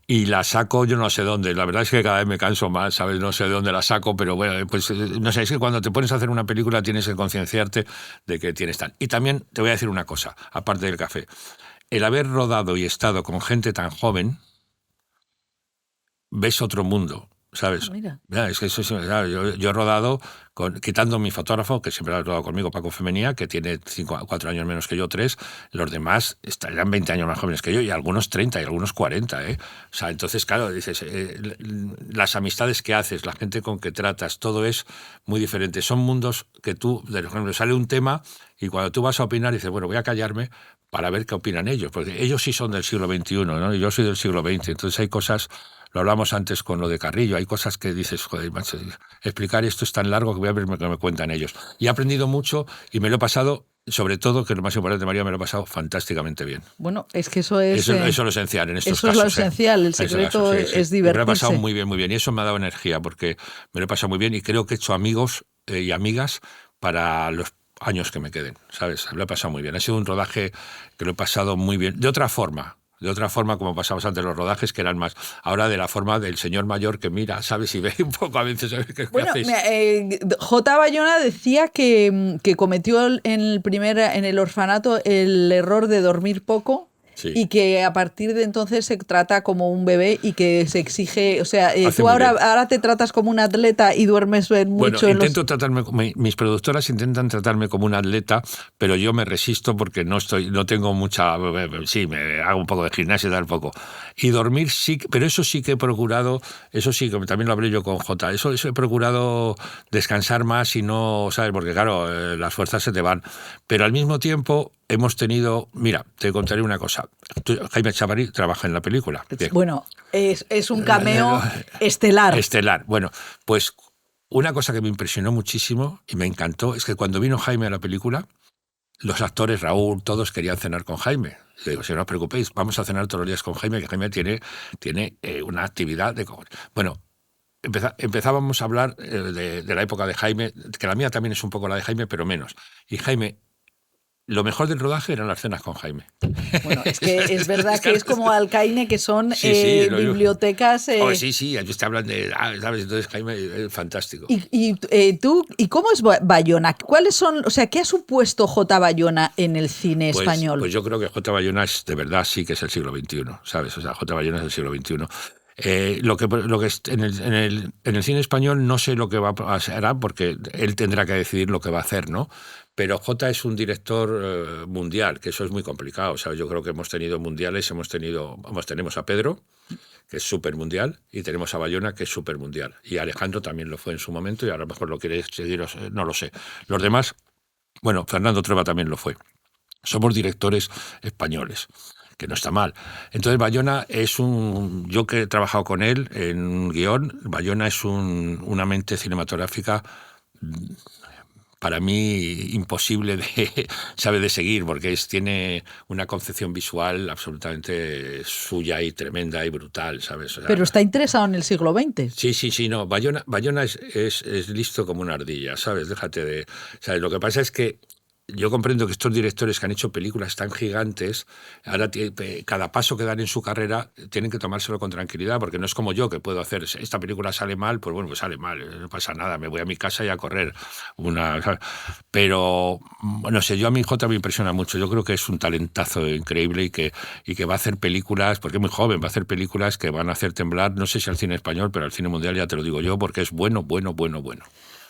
y la saco yo no sé dónde. La verdad es que cada vez me canso más, ¿sabes? No sé de dónde la saco, pero bueno, pues no sé, es que cuando te pones a hacer una película tienes que concienciarte de que tienes tal. Y también te voy a decir una cosa, aparte del café. El haber rodado y estado con gente tan joven, ves otro mundo, ¿sabes? Mira. Es que eso es, yo he rodado quitando mi fotógrafo, que siempre ha rodado conmigo, Paco Femenía, que tiene 4 años menos que yo, 3. Los demás eran 20 años más jóvenes que yo, y algunos 30 y algunos 40. O sea, entonces, claro, dices, las amistades que haces, la gente con que tratas, todo es muy diferente. Son mundos que tú, por ejemplo, sale un tema y cuando tú vas a opinar dices, bueno, voy a callarme para ver qué opinan ellos, porque ellos sí son del siglo XXI, ¿no? Y yo soy del siglo XX. Entonces hay cosas... Lo hablamos antes con lo de Carrillo. Hay cosas que dices, joder, macho, explicar esto es tan largo que voy a ver lo que me cuentan ellos. Y he aprendido mucho y me lo he pasado sobre todo, que es lo más importante, María, me lo he pasado fantásticamente bien. Bueno, es que eso es... Eso es lo esencial en estos eso casos. Es lo esencial, el secreto es divertirse. Me lo he pasado muy bien, muy bien. Y eso me ha dado energía, porque me lo he pasado muy bien y creo que he hecho amigos y amigas para los años que me queden, ¿sabes? Me lo he pasado muy bien. Ha sido un rodaje que lo he pasado muy bien. De otra forma, como pasamos antes los rodajes, que eran más. Ahora de la forma del señor mayor que mira, ¿sabes? Y ve un poco a veces, ¿sabes qué hacéis? J. Bayona decía que cometió en el orfanato el error de dormir poco. Sí. Y que a partir de entonces se trata como un bebé y que se exige, o sea, tú ahora te tratas como un atleta y duermes mucho. Bueno, tratarme, mis productoras intentan tratarme como un atleta, pero yo me resisto porque no tengo mucha, sí, me hago un poco de gimnasia y tal poco. Y dormir sí, pero eso sí que he procurado, eso sí, que también lo hablé yo con Jota, eso he procurado descansar más y no, ¿sabes? Porque claro, las fuerzas se te van. Pero al mismo tiempo hemos tenido, mira, te contaré una cosa. Jaime Chavarri trabaja en la película. Bien. Bueno, es un cameo estelar. Estelar. Bueno, pues una cosa que me impresionó muchísimo y me encantó es que cuando vino Jaime a la película, los actores, Raúl, todos querían cenar con Jaime. Le digo, si no os preocupéis, vamos a cenar todos los días con Jaime, que Jaime tiene una actividad de... Bueno, empezábamos a hablar de la época de Jaime, que la mía también es un poco la de Jaime, pero menos. Y Jaime... Lo mejor del rodaje eran las cenas con Jaime. Bueno, es que es verdad que es como Alcaine, que son bibliotecas... Sí, ellos te hablan de... ¿sabes? Entonces Jaime es fantástico. ¿Y cómo es Bayona? ¿Cuáles son, o sea, qué ha supuesto J. Bayona en el cine español? Pues yo creo que J. Bayona es, de verdad, sí que es el siglo XXI, ¿sabes? O sea, J. Bayona es el siglo XXI. Lo que es en el cine español no sé lo que va a pasar, porque él tendrá que decidir lo que va a hacer, ¿no? Pero J es un director mundial, que eso es muy complicado. O sea, yo creo que hemos tenido mundiales, tenemos a Pedro, que es súper mundial, y tenemos a Bayona, que es súper mundial. Y Alejandro también lo fue en su momento, y a lo mejor lo quiere seguir, no lo sé. Los demás, bueno, Fernando Trueba también lo fue. Somos directores españoles, que no está mal. Entonces Bayona es yo que he trabajado con él en un guión, Bayona es una mente cinematográfica para mí imposible de seguir, porque tiene una concepción visual absolutamente suya y tremenda y brutal, ¿sabes? O sea, pero está interesado en el siglo XX. Sí, no, Bayona es listo como una ardilla, ¿sabes? Déjate de... ¿sabes? Lo que pasa es que yo comprendo que estos directores que han hecho películas tan gigantes, ahora cada paso que dan en su carrera tienen que tomárselo con tranquilidad, porque no es como yo, que puedo hacer, esta película sale mal, pues bueno, pues sale mal, no pasa nada, me voy a mi casa y a correr. Pero, no sé, yo a mi Jota me impresiona mucho, yo creo que es un talentazo increíble y que va a hacer películas, porque es muy joven, va a hacer películas que van a hacer temblar, no sé si al cine español, pero al cine mundial ya te lo digo yo, porque es bueno.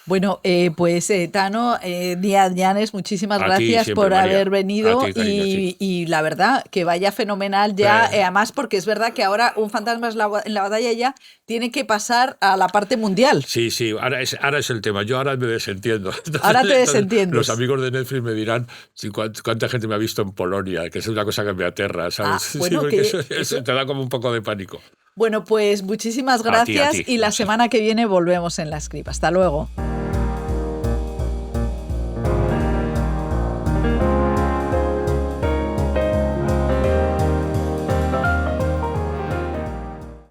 Bueno, pues Tano Díaz Llanes, muchísimas gracias por haber venido y la verdad que vaya fenomenal ya, además porque es verdad que ahora Un fantasma en la batalla ya tiene que pasar a la parte mundial. Sí, ahora es el tema, yo ahora me desentiendo. Entonces, ahora te desentiendes. Los amigos de Netflix me dirán cuánta gente me ha visto en Polonia, que es una cosa que me aterra, ¿sabes? Bueno, sí, porque eso te da como un poco de pánico. Bueno, pues muchísimas gracias a ti. Y la semana que viene volvemos en La Script. Hasta luego.